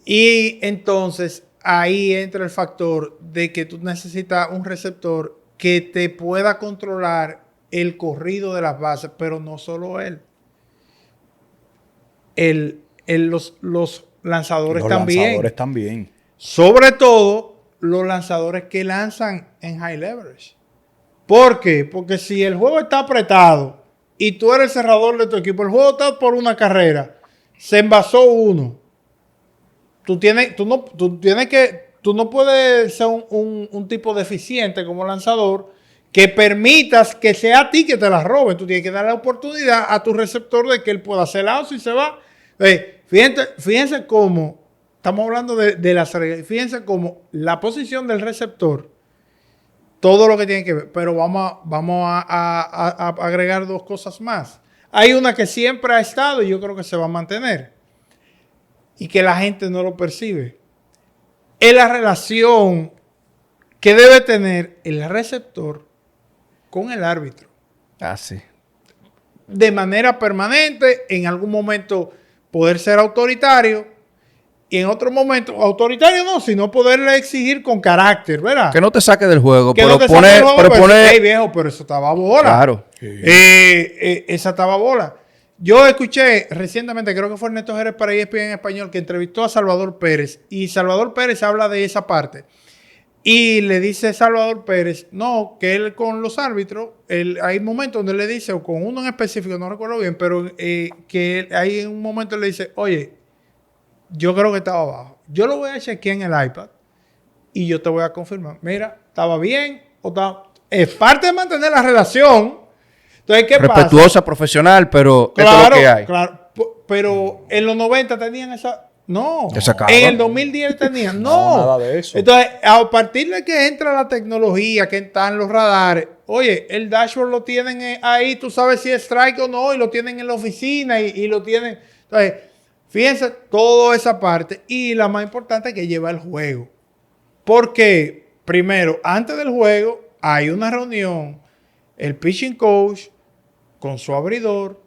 Y entonces ahí entra el factor de que tú necesitas un receptor que te pueda controlar el corrido de las bases, pero no solo él. Los lanzadores también. Los lanzadores también. Sobre todo los lanzadores que lanzan en high leverage. ¿Por qué? Porque si el juego está apretado y tú eres el cerrador de tu equipo, el juego está por una carrera, se envasó uno. Tú no puedes ser un tipo deficiente como lanzador que permitas que sea a ti que te la roben. Tú tienes que dar la oportunidad a tu receptor de que él pueda hacer out si se va. Fíjense cómo, estamos hablando de las reglas, fíjense cómo la posición del receptor, todo lo que tiene que ver, pero vamos a agregar dos cosas más. Hay una que siempre ha estado y yo creo que se va a mantener y que la gente no lo percibe. Es la relación que debe tener el receptor con el árbitro. Ah, sí. De manera permanente, en algún momento poder ser autoritario y en otro momento, autoritario no, sino poderle exigir con carácter, ¿verdad? Que no te saque del juego, que pero no te poner... saque del juego, pero poner... hey, viejo, pero eso estaba bola. Claro. Esa estaba bola. Yo escuché recientemente, creo que fue Ernesto Jerez para ESPN en español, que entrevistó a Salvador Pérez. Y Salvador Pérez habla de esa parte. Y le dice Salvador Pérez, no, que él con los árbitros, hay momentos donde le dice, o con uno en específico, no recuerdo bien, pero que hay en un momento le dice, oye, yo creo que estaba abajo. Yo lo voy a chequear en el iPad y yo te voy a confirmar. Mira, ¿estaba bien o estaba...? Es parte de mantener la relación. Entonces, ¿qué pasa? Respetuosa, profesional, pero claro, esto es lo que hay. Claro, pero en los 90 tenían esa... No. Desacaba. En el 2010 tenían... No, nada de eso. Entonces, a partir de que entra la tecnología, que están los radares, oye, el dashboard lo tienen ahí, tú sabes si es strike o no, y lo tienen en la oficina y lo tienen... Entonces, fíjense toda esa parte y la más importante que lleva el juego. Porque, primero, antes del juego, hay una reunión, el pitching coach con su abridor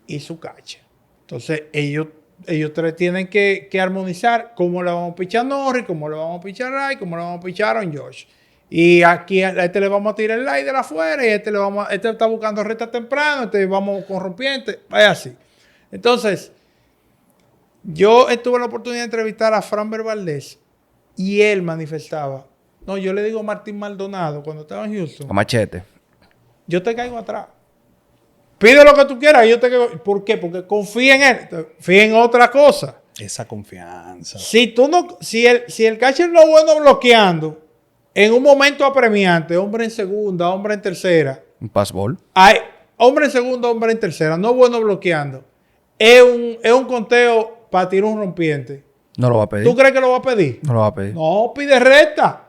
y su catcher. Entonces, ellos tres tienen que armonizar cómo le vamos a pichar a Norris, cómo le vamos a pichar a Ray, cómo le vamos a pichar a Aaron Josh. Y aquí a este le vamos a tirar el light de la afuera y este está buscando recta temprano, vamos con rompiente, vaya así. Entonces, yo tuve la oportunidad de entrevistar a Framber Valdez y él manifestaba, no, yo le digo a Martín Maldonado cuando estaba en Houston, A machete. yo te caigo atrás. Pide lo que tú quieras y yo te caigo. ¿Por qué? Porque confía en él. Confía en otra cosa. Esa confianza. Si el catcher no es bueno bloqueando, en un momento apremiante, hombre en segunda, hombre en tercera. Un passball. Hombre en segunda, hombre en tercera, no es bueno bloqueando. Es un conteo para tirar un rompiente. No lo va a pedir. ¿Tú crees que lo va a pedir? No lo va a pedir. No, pide recta.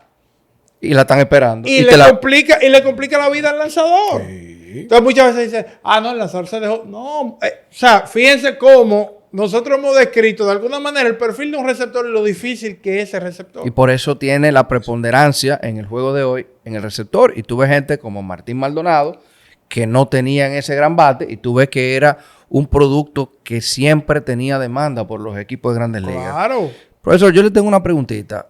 Y la están esperando. Y le complica la vida al lanzador. Sí. Entonces muchas veces dicen, no, el lanzador se dejó. No, o sea, fíjense cómo nosotros hemos descrito de alguna manera el perfil de un receptor y lo difícil que es ese receptor. Y por eso tiene la preponderancia en el juego de hoy en el receptor. Y tú ves gente como Martín Maldonado que no tenían ese gran bate y tú ves que era un producto que siempre tenía demanda por los equipos de Grandes Ligas. Claro. Profesor, yo le tengo una preguntita.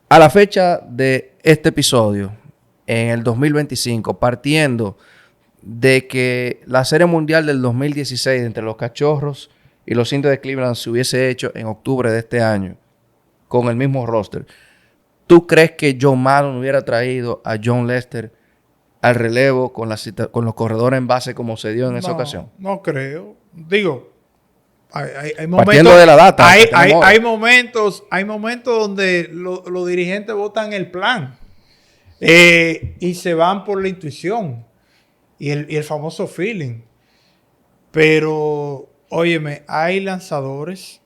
A la fecha de este episodio, en el 2025, partiendo de que la Serie Mundial del 2016 entre los Cachorros y los Indios de Cleveland se hubiese hecho en octubre de este año con el mismo roster, ¿tú crees que John Maddon hubiera traído a John Lester al relevo con los corredores en base como se dio en esa ocasión? No creo. Digo, hay momentos... Partiendo de la data. Hay momentos donde los dirigentes votan el plan y se van por la intuición y el famoso feeling. Pero, óyeme, hay lanzadores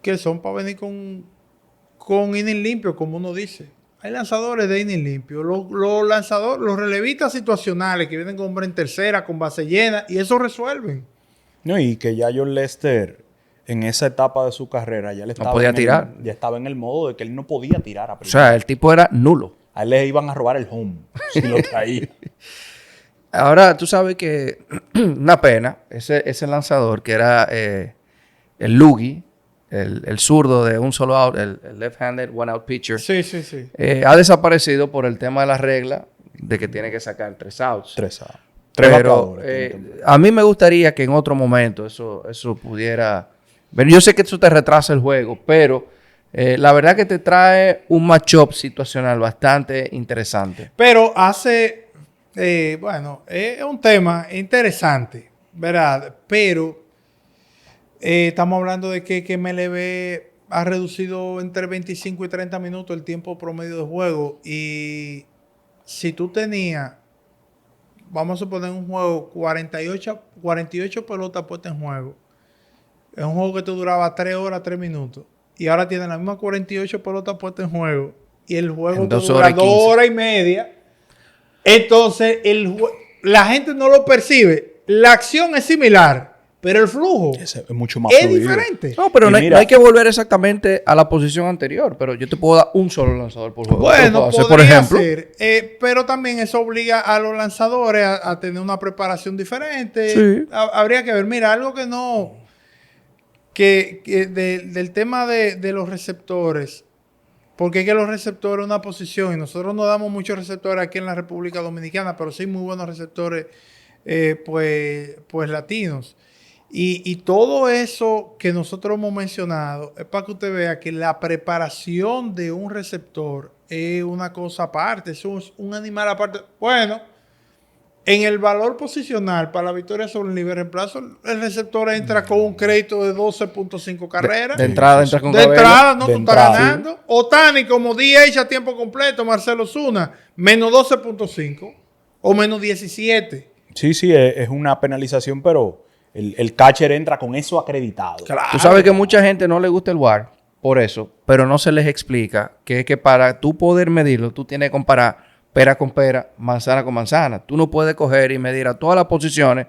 que son para venir con inning limpio, como uno dice. Hay lanzadores de inning limpio. Los lanzadores, los relevistas situacionales que vienen con hombre en tercera, con base llena, y eso resuelven. No, y que ya John Lester, en esa etapa de su carrera, ya le estaba podía tirar. Ya estaba en el modo de que él no podía tirar a O primera. sea, el tipo era nulo. A él le iban a robar el home si lo traía. Ahora, tú sabes que una pena, ese lanzador que era el Lugie, el zurdo de un solo out, el left-handed one-out pitcher, Sí. ha desaparecido por el tema de la regla de que tiene que sacar 3 outs. 3 outs. Pero a mí me gustaría que en otro momento eso pudiera... Bueno, yo sé que eso te retrasa el juego, pero la verdad que te trae un matchup situacional bastante interesante. Pero es un tema interesante, ¿verdad? Pero estamos hablando de que MLB ha reducido entre 25 y 30 minutos el tiempo promedio de juego. Y si tú tenías, vamos a suponer un juego, 48 pelotas puestas en juego. Es un juego que te duraba 3 horas, 3 minutos. Y ahora tiene las mismas 48 pelotas puestas en juego. Y el juego te dura 2 horas y media. Entonces, la gente no lo percibe. La acción es similar, pero el flujo es mucho más es fluido. diferente. No, pero no hay que volver exactamente a la posición anterior. Pero yo te puedo dar un solo lanzador por juego. Bueno, hacer, podría por ejemplo. ser, pero también eso obliga a los lanzadores a tener una preparación diferente. Sí. Habría que ver. Mira, algo que no... del tema de los receptores, porque es que los receptores es una posición y nosotros no damos muchos receptores aquí en la República Dominicana, pero sí muy buenos receptores pues latinos. Y todo eso que nosotros hemos mencionado es para que usted vea que la preparación de un receptor es una cosa aparte, es un animal aparte. Bueno, en el valor posicional para la victoria sobre el nivel reemplazo, el receptor entra con un crédito de 12.5 carreras. De entrada entra con De entrada, De tú entrada, estás ganando. sí. Otani como DH a tiempo completo, Marcelo Zuna, menos 12.5 o menos 17. Sí, es una penalización, pero el catcher entra con eso acreditado. Claro. Tú sabes que mucha gente no le gusta el WAR por eso, pero no se les explica que es que para tú poder medirlo, tú tienes que comparar pera con pera, manzana con manzana. Tú no puedes coger y medir a todas las posiciones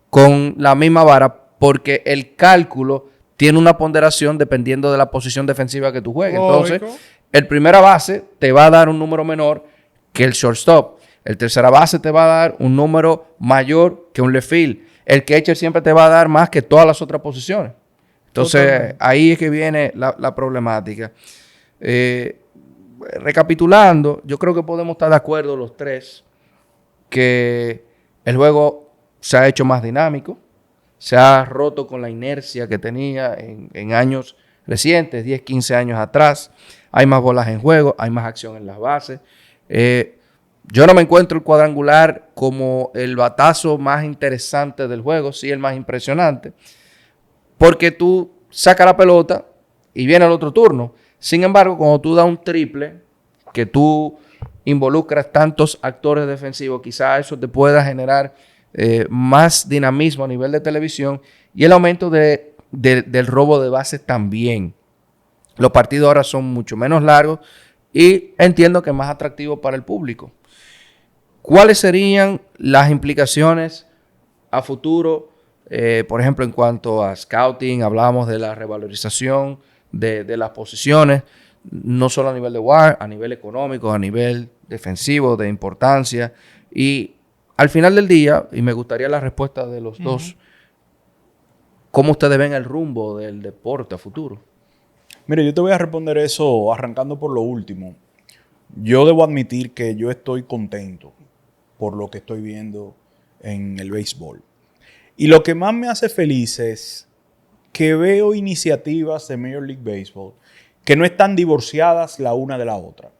con la misma vara porque el cálculo tiene una ponderación dependiendo de la posición defensiva que tú juegues. Lógico. Entonces, el primera base te va a dar un número menor que el shortstop. El tercera base te va a dar un número mayor que un left field. El catcher siempre te va a dar más que todas las otras posiciones. Entonces, Totalmente. ahí es que viene la problemática. Recapitulando, yo creo que podemos estar de acuerdo los tres que el juego se ha hecho más dinámico, se ha roto con la inercia que tenía en años recientes, 10, 15 años atrás. Hay más bolas en juego, hay más acción en las bases. Yo no me encuentro el cuadrangular como el batazo más interesante del juego, sí el más impresionante, porque tú sacas la pelota y viene el otro turno. Sin embargo, cuando tú das un triple, que tú involucras tantos actores defensivos, quizás eso te pueda generar más dinamismo a nivel de televisión y el aumento del robo de bases también. Los partidos ahora son mucho menos largos y entiendo que más atractivos para el público. ¿Cuáles serían las implicaciones a futuro Por ejemplo, en cuanto a scouting, hablábamos de la revalorización de las posiciones, no solo a nivel de WAR, a nivel económico, a nivel defensivo, de importancia. Y al final del día, y me gustaría la respuesta de los dos, ¿cómo ustedes ven el rumbo del deporte a futuro? Mire, yo te voy a responder eso arrancando por lo último. Yo debo admitir que yo estoy contento por lo que estoy viendo en el béisbol. Y lo que más me hace feliz es que veo iniciativas de Major League Baseball que no están divorciadas la una de la otra,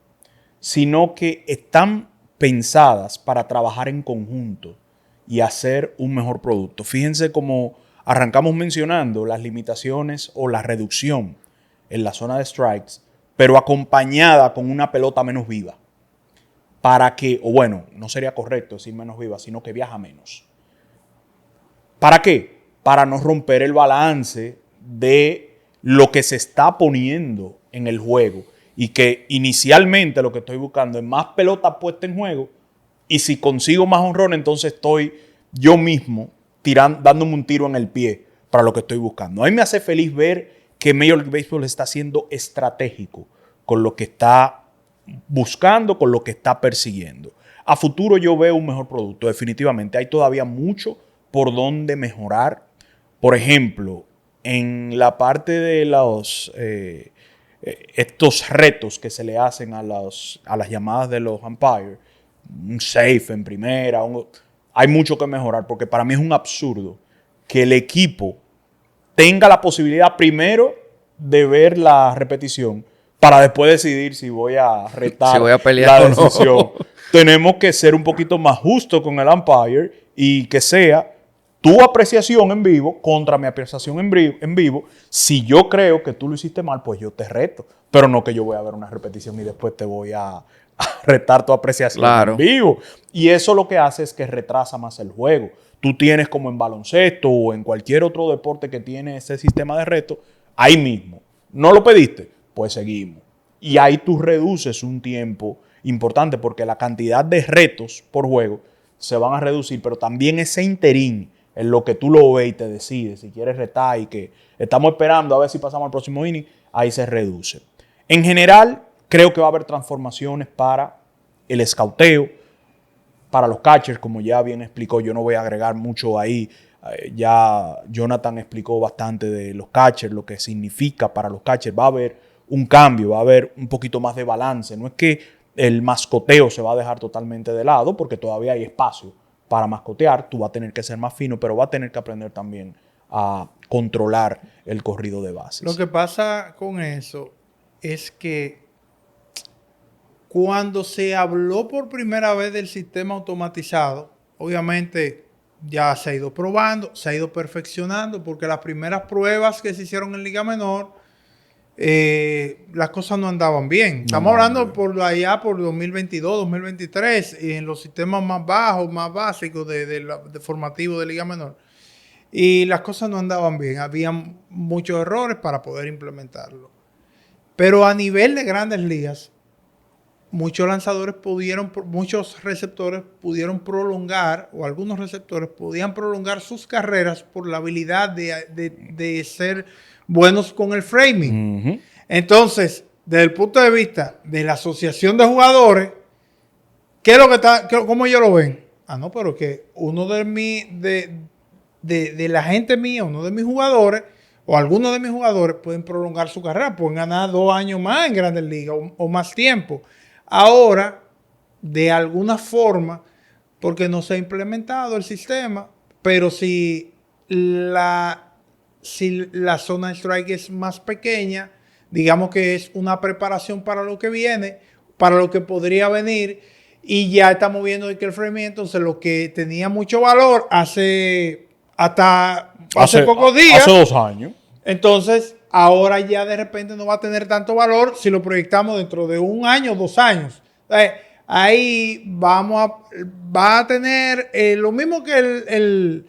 sino que están pensadas para trabajar en conjunto y hacer un mejor producto. Fíjense cómo arrancamos mencionando las limitaciones o la reducción en la zona de strikes, pero acompañada con una pelota menos viva. Para que, o bueno, no sería correcto decir menos viva, sino que viaja menos. ¿Para qué? Para no romper el balance de lo que se está poniendo en el juego. Y que inicialmente lo que estoy buscando es más pelota puesta en juego. Y si consigo más honrón, entonces estoy yo mismo dándome un tiro en el pie para lo que estoy buscando. A mí me hace feliz ver que Major League Baseball está siendo estratégico con lo que está buscando, con lo que está persiguiendo. A futuro yo veo un mejor producto, definitivamente. Hay todavía mucho por donde mejorar. Por ejemplo, en la parte de estos retos que se le hacen a las llamadas de los umpires, un safe en primera, hay mucho que mejorar, porque para mí es un absurdo que el equipo tenga la posibilidad primero de ver la repetición para después decidir si voy a retar si voy a pelear la o no. decisión. Tenemos que ser un poquito más justos con el umpire y que sea tu apreciación en vivo contra mi apreciación en vivo. Si yo creo que tú lo hiciste mal, pues yo te reto. Pero no que yo voy a ver una repetición y después te voy a retar tu apreciación en vivo. Y eso lo que hace es que retrasa más el juego. Tú tienes como en baloncesto o en cualquier otro deporte que tiene ese sistema de reto, ahí mismo. ¿No lo pediste? Pues seguimos. Y ahí tú reduces un tiempo importante porque la cantidad de retos por juego se van a reducir, pero también ese interín en lo que tú lo ves y te decides si quieres retar y que estamos esperando a ver si pasamos al próximo inning, ahí se reduce. En general, creo que va a haber transformaciones para el escauteo, para los catchers, como ya bien explicó. Yo no voy a agregar mucho ahí. Ya Jonathan explicó bastante de los catchers, lo que significa para los catchers. Va a haber un cambio, va a haber un poquito más de balance. No es que el mascoteo se va a dejar totalmente de lado, porque todavía hay espacio para mascotear. Tú vas a tener que ser más fino, pero vas a tener que aprender también a controlar el corrido de bases. Lo que pasa con eso es que cuando se habló por primera vez del sistema automatizado, obviamente ya se ha ido probando, se ha ido perfeccionando, porque las primeras pruebas que se hicieron en Liga Menor, las cosas no andaban bien. Estamos hablando por allá por 2022, 2023, y en los sistemas más bajos, más básicos de formativo de Liga Menor. Y las cosas no andaban bien. Había muchos errores para poder implementarlo. Pero a nivel de grandes ligas, muchos receptores pudieron prolongar, o algunos receptores podían prolongar sus carreras por la habilidad de ser buenos con el framing. Uh-huh. Entonces, desde el punto de vista de la asociación de jugadores, ¿qué es lo que está, cómo ellos lo ven? Ah, no, pero que uno de la gente mía, uno de mis jugadores, o algunos de mis jugadores pueden prolongar su carrera, pueden ganar 2 años más en Grandes Ligas o más tiempo. Ahora, de alguna forma, porque no se ha implementado el sistema, pero si la zona de strike es más pequeña, digamos que es una preparación para lo que viene, para lo que podría venir, y ya estamos viendo que el framing, entonces lo que tenía mucho valor hace pocos días. Hace 2 años. Entonces, ahora ya de repente no va a tener tanto valor si lo proyectamos dentro de 1 año, 2 años. Ahí va a tener lo mismo que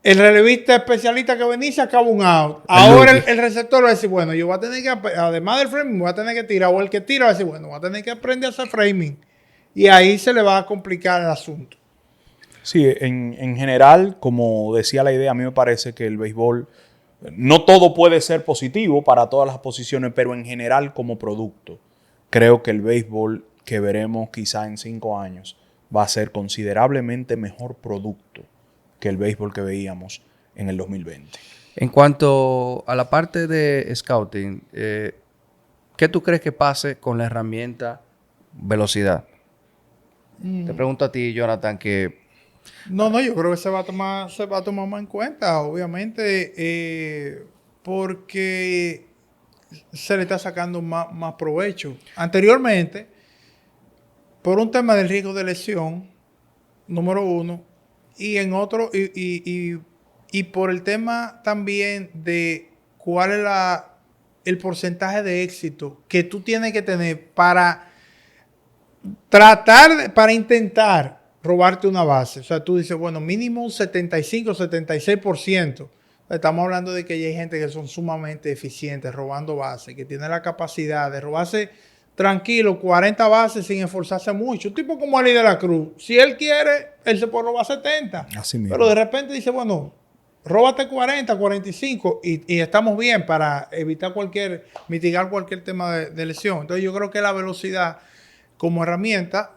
el relevista especialista que venía y se acaba un out. Ahora el receptor va a decir, bueno, yo voy a tener que, además del framing, voy a tener que tirar. O el que tira va a decir, bueno, voy a tener que aprender a hacer framing. Y ahí se le va a complicar el asunto. Sí, en general, como decía la idea, a mí me parece que el béisbol, no todo puede ser positivo para todas las posiciones, pero en general como producto, creo que el béisbol que veremos quizá en 5 años va a ser considerablemente mejor producto que el béisbol que veíamos en el 2020. En cuanto a la parte de scouting, ¿qué tú crees que pase con la herramienta velocidad? Te pregunto a ti, Jonathan, que No, yo creo que se va a tomar más en cuenta, obviamente, porque se le está sacando más provecho. Anteriormente, por un tema del riesgo de lesión, número uno, y en otro, y por el tema también de cuál es el porcentaje de éxito que tú tienes que tener para para intentar robarte una base. O sea, tú dices, bueno, mínimo un 75, 76%. Estamos hablando de que hay gente que son sumamente eficientes robando bases, que tienen la capacidad de robarse tranquilo 40 bases sin esforzarse mucho. Un tipo como Ali de la Cruz, si él quiere, él se puede robar 70. Así mismo. Pero de repente dice, bueno, róbate 40, 45 y estamos bien para evitar mitigar cualquier tema de lesión. Entonces yo creo que la velocidad como herramienta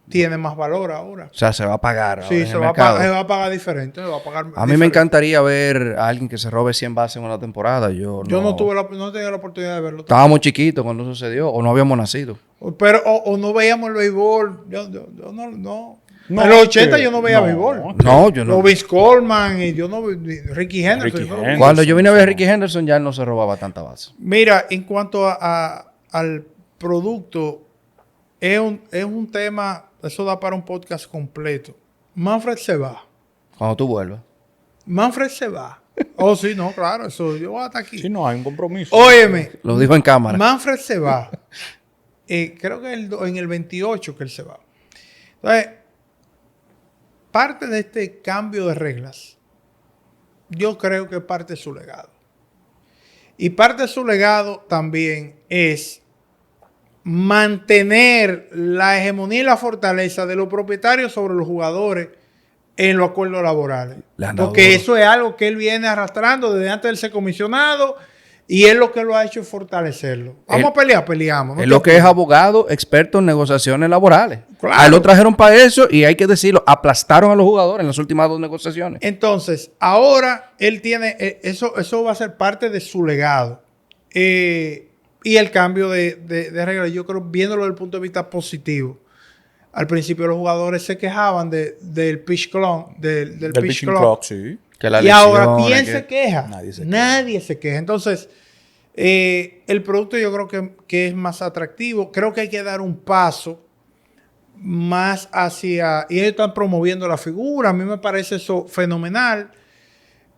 tiene más valor ahora. o sea, se va a pagar ahora Sí, en se el va mercado. a pagar diferente. Se va a pagar A mí diferente. me encantaría ver a alguien que se robe 100 bases en una temporada. Yo no tenía la oportunidad de verlo. Estábamos chiquitos cuando sucedió o no habíamos nacido. Pero o no veíamos el béisbol. Yo no. No, En los 80 que- yo no veía no, béisbol. No, yo no. Los Vince Coleman y yo no Ricky Henderson. Ricky yo no- Henderson. Cuando yo vine a ver a Ricky Henderson ya él no se robaba tanta base. Mira, en cuanto al producto, es un tema, eso da para un podcast completo. Manfred se va. Cuando tú vuelvas. Manfred se va. Oh, sí, no, claro, eso yo voy hasta aquí. Sí, no, hay un compromiso. Óyeme, Lo dijo en cámara. Manfred se va. Creo que en el 28 que él se va. Entonces, parte de este cambio de reglas, yo creo que parte de su legado. Y parte de su legado también es mantener la hegemonía y la fortaleza de los propietarios sobre los jugadores en los acuerdos laborales. Le han dado Porque duro. eso es algo que él viene arrastrando desde antes de ser comisionado y él lo que lo ha hecho es fortalecerlo. Vamos Él- a pelear, peleamos. Es lo que es abogado, experto en negociaciones laborales. Claro. A él lo trajeron para eso y hay que decirlo, aplastaron a los jugadores en las últimas 2 negociaciones. Entonces, ahora él tiene, eso va a ser parte de su legado. Y el cambio de reglas, yo creo, viéndolo desde el punto de vista positivo. Al principio los jugadores se quejaban del pitch clock, del Del pitch pitching clock. clock, sí. Que la Y ahora, lesión, ¿quién que- se queja? Nadie se queja. Nadie se queja. Entonces, el producto yo creo que es más atractivo. Creo que hay que dar un paso más hacia... Y ellos están promoviendo la figura. A mí me parece eso fenomenal.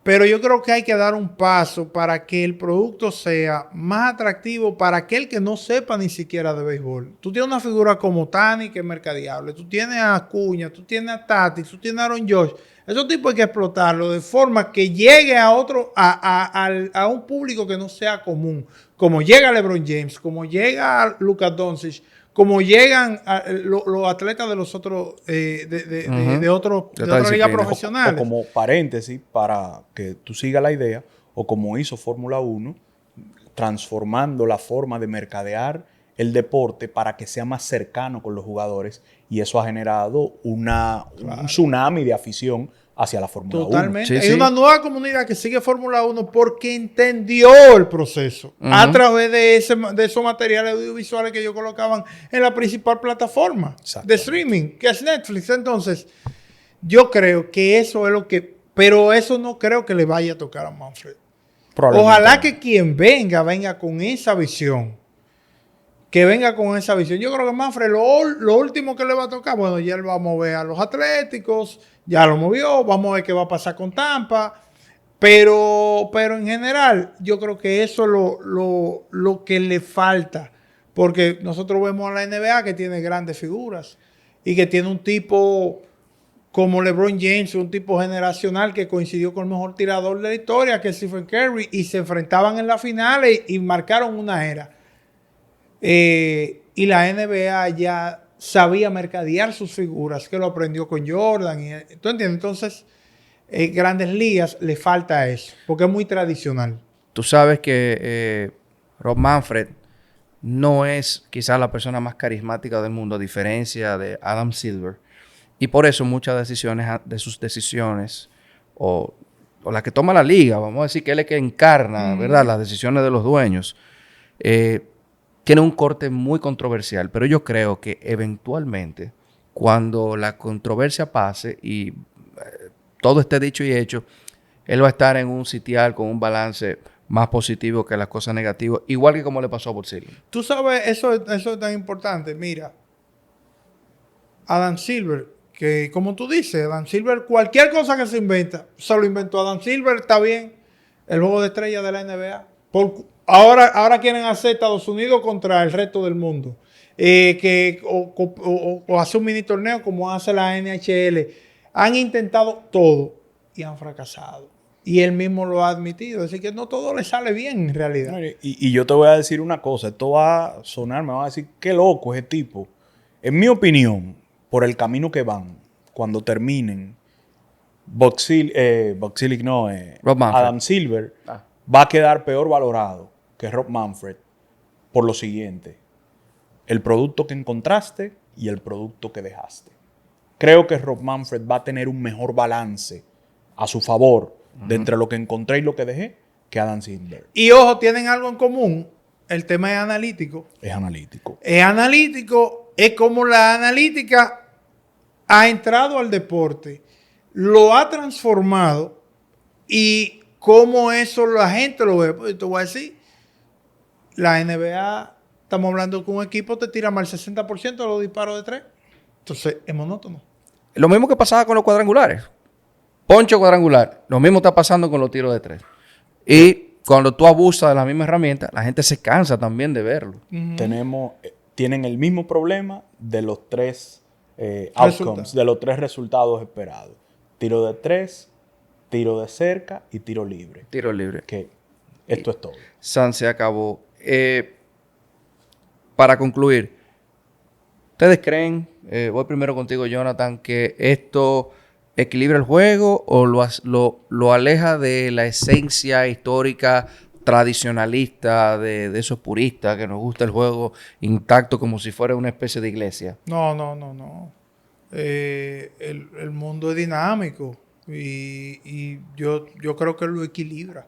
Pero yo creo que hay que dar un paso para que el producto sea más atractivo para aquel que no sepa ni siquiera de béisbol. Tú tienes una figura como Tani, que es mercadeable. Tú tienes a Acuña, tú tienes a Tatis, tú tienes a Aaron Judge. Esos tipos hay que explotarlo de forma que llegue a a un público que no sea común. Como llega LeBron James, como llega Luka Doncic, como llegan los atletas de los otros de otra liga disciplina. profesional. O como paréntesis, para que tú sigas la idea, o como hizo Fórmula 1, transformando la forma de mercadear el deporte para que sea más cercano con los jugadores, y eso ha generado un tsunami de afición hacia la Fórmula 1. Totalmente. Sí, Hay sí. una nueva comunidad que sigue Fórmula 1 porque entendió el proceso a través de esos materiales audiovisuales que ellos colocaban en la principal plataforma de Exactamente. streaming, que es Netflix. Entonces, yo creo que eso es lo que... Pero eso no creo que le vaya a tocar a Manfred. Probablemente Ojalá no. que quien venga con esa visión. Que venga con esa visión. Yo creo que Manfred, lo último que le va a tocar, bueno, ya lo vamos a ver a los Atléticos, ya lo movió, vamos a ver qué va a pasar con Tampa. Pero en general, yo creo que eso es lo que le falta. Porque nosotros vemos a la NBA que tiene grandes figuras y que tiene un tipo como LeBron James, un tipo generacional que coincidió con el mejor tirador de la historia, que es Stephen Curry, y se enfrentaban en las finales y marcaron una era. Y la NBA ya sabía mercadear sus figuras, que lo aprendió con Jordan. ¿Tú entiendes? Entonces, Grandes Ligas le falta eso, porque es muy tradicional. Tú sabes que Rob Manfred no es quizás la persona más carismática del mundo, a diferencia de Adam Silver. Y por eso muchas decisiones de sus decisiones, o las que toma la liga, vamos a decir que él es que encarna, ¿verdad?, las decisiones de los dueños, tiene un corte muy controversial. Pero yo creo que eventualmente, cuando la controversia pase y todo esté dicho y hecho, él va a estar en un sitial con un balance más positivo que las cosas negativas, igual que como le pasó a Porcelli. Tú sabes, eso es tan importante. Mira, Adam Silver, que como tú dices, Adam Silver, cualquier cosa que se inventa, se lo inventó Adam Silver, está bien. El juego de estrellas de la NBA. Ahora quieren hacer Estados Unidos contra el resto del mundo. O hacer un mini torneo como hace la NHL. Han intentado todo y han fracasado. Y él mismo lo ha admitido. Así que no todo le sale bien en realidad. Y yo te voy a decir una cosa. Esto va a sonar, me va a decir, qué loco ese tipo. En mi opinión, por el camino que van, cuando terminen, Adam Silver va a quedar peor valorado que Rob Manfred por lo siguiente: el producto que encontraste y el producto que dejaste. Creo que Rob Manfred va a tener un mejor balance a su favor de entre lo que encontré y lo que dejé que Adam Silver. Y ojo, tienen algo en común. El tema es analítico. Es analítico. Es analítico. Es como la analítica ha entrado al deporte, lo ha transformado y cómo eso la gente lo ve. Pues te voy a decir, la NBA, estamos hablando que un equipo te tira más del 60% de los disparos de 3. Entonces, es monótono. Lo mismo que pasaba con los cuadrangulares. Poncho cuadrangular. Lo mismo está pasando con los tiros de 3. Y cuando tú abusas de la misma herramienta, la gente se cansa también de verlo. Tienen el mismo problema de los 3 outcomes, de los 3 resultados esperados. Tiro de 3, tiro de cerca y tiro libre. Tiro libre. Que esto es todo. San se acabó. Para concluir, ¿ustedes creen, voy primero contigo, Jonathan, que esto equilibra el juego o lo aleja de la esencia histórica tradicionalista de esos puristas que nos gusta el juego intacto como si fuera una especie de iglesia? No. El mundo es dinámico y yo creo que lo equilibra.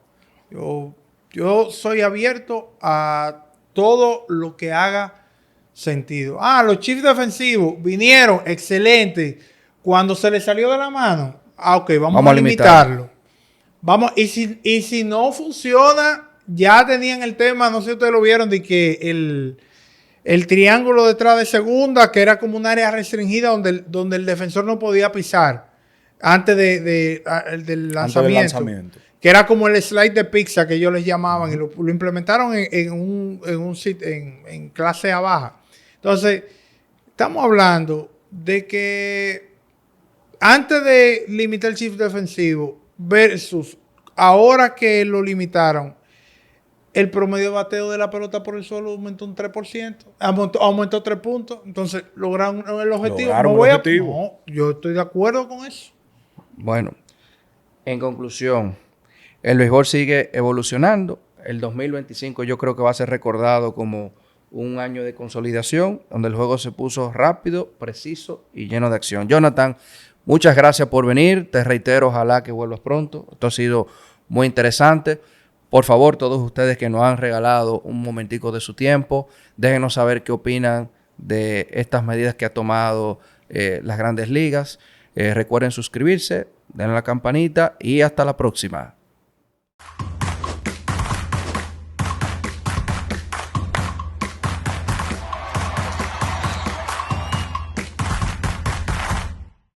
Yo soy abierto a todo lo que haga sentido. Los Chiefs defensivos vinieron, excelente. Cuando se les salió de la mano, ok, vamos a limitarlo. Y si no funciona, ya tenían el tema, no sé si ustedes lo vieron, de que el triángulo detrás de segunda, que era como un área restringida donde el defensor no podía pisar antes del lanzamiento. Que era como el slide de pizza que ellos les llamaban, y lo implementaron en clase A baja. Entonces, estamos hablando de que antes de limitar el shift defensivo versus ahora que lo limitaron, el promedio de bateo de la pelota por el suelo aumentó un 3%, aumentó 3 puntos. Entonces, lograron el objetivo. No, yo estoy de acuerdo con eso. Bueno, en conclusión, el béisbol sigue evolucionando. El 2025 yo creo que va a ser recordado como un año de consolidación, donde el juego se puso rápido, preciso y lleno de acción. Jonathan, muchas gracias por venir. Te reitero, ojalá que vuelvas pronto. Esto ha sido muy interesante. Por favor, todos ustedes que nos han regalado un momentico de su tiempo, déjenos saber qué opinan de estas medidas que ha tomado las Grandes Ligas. Recuerden suscribirse, denle a la campanita y hasta la próxima.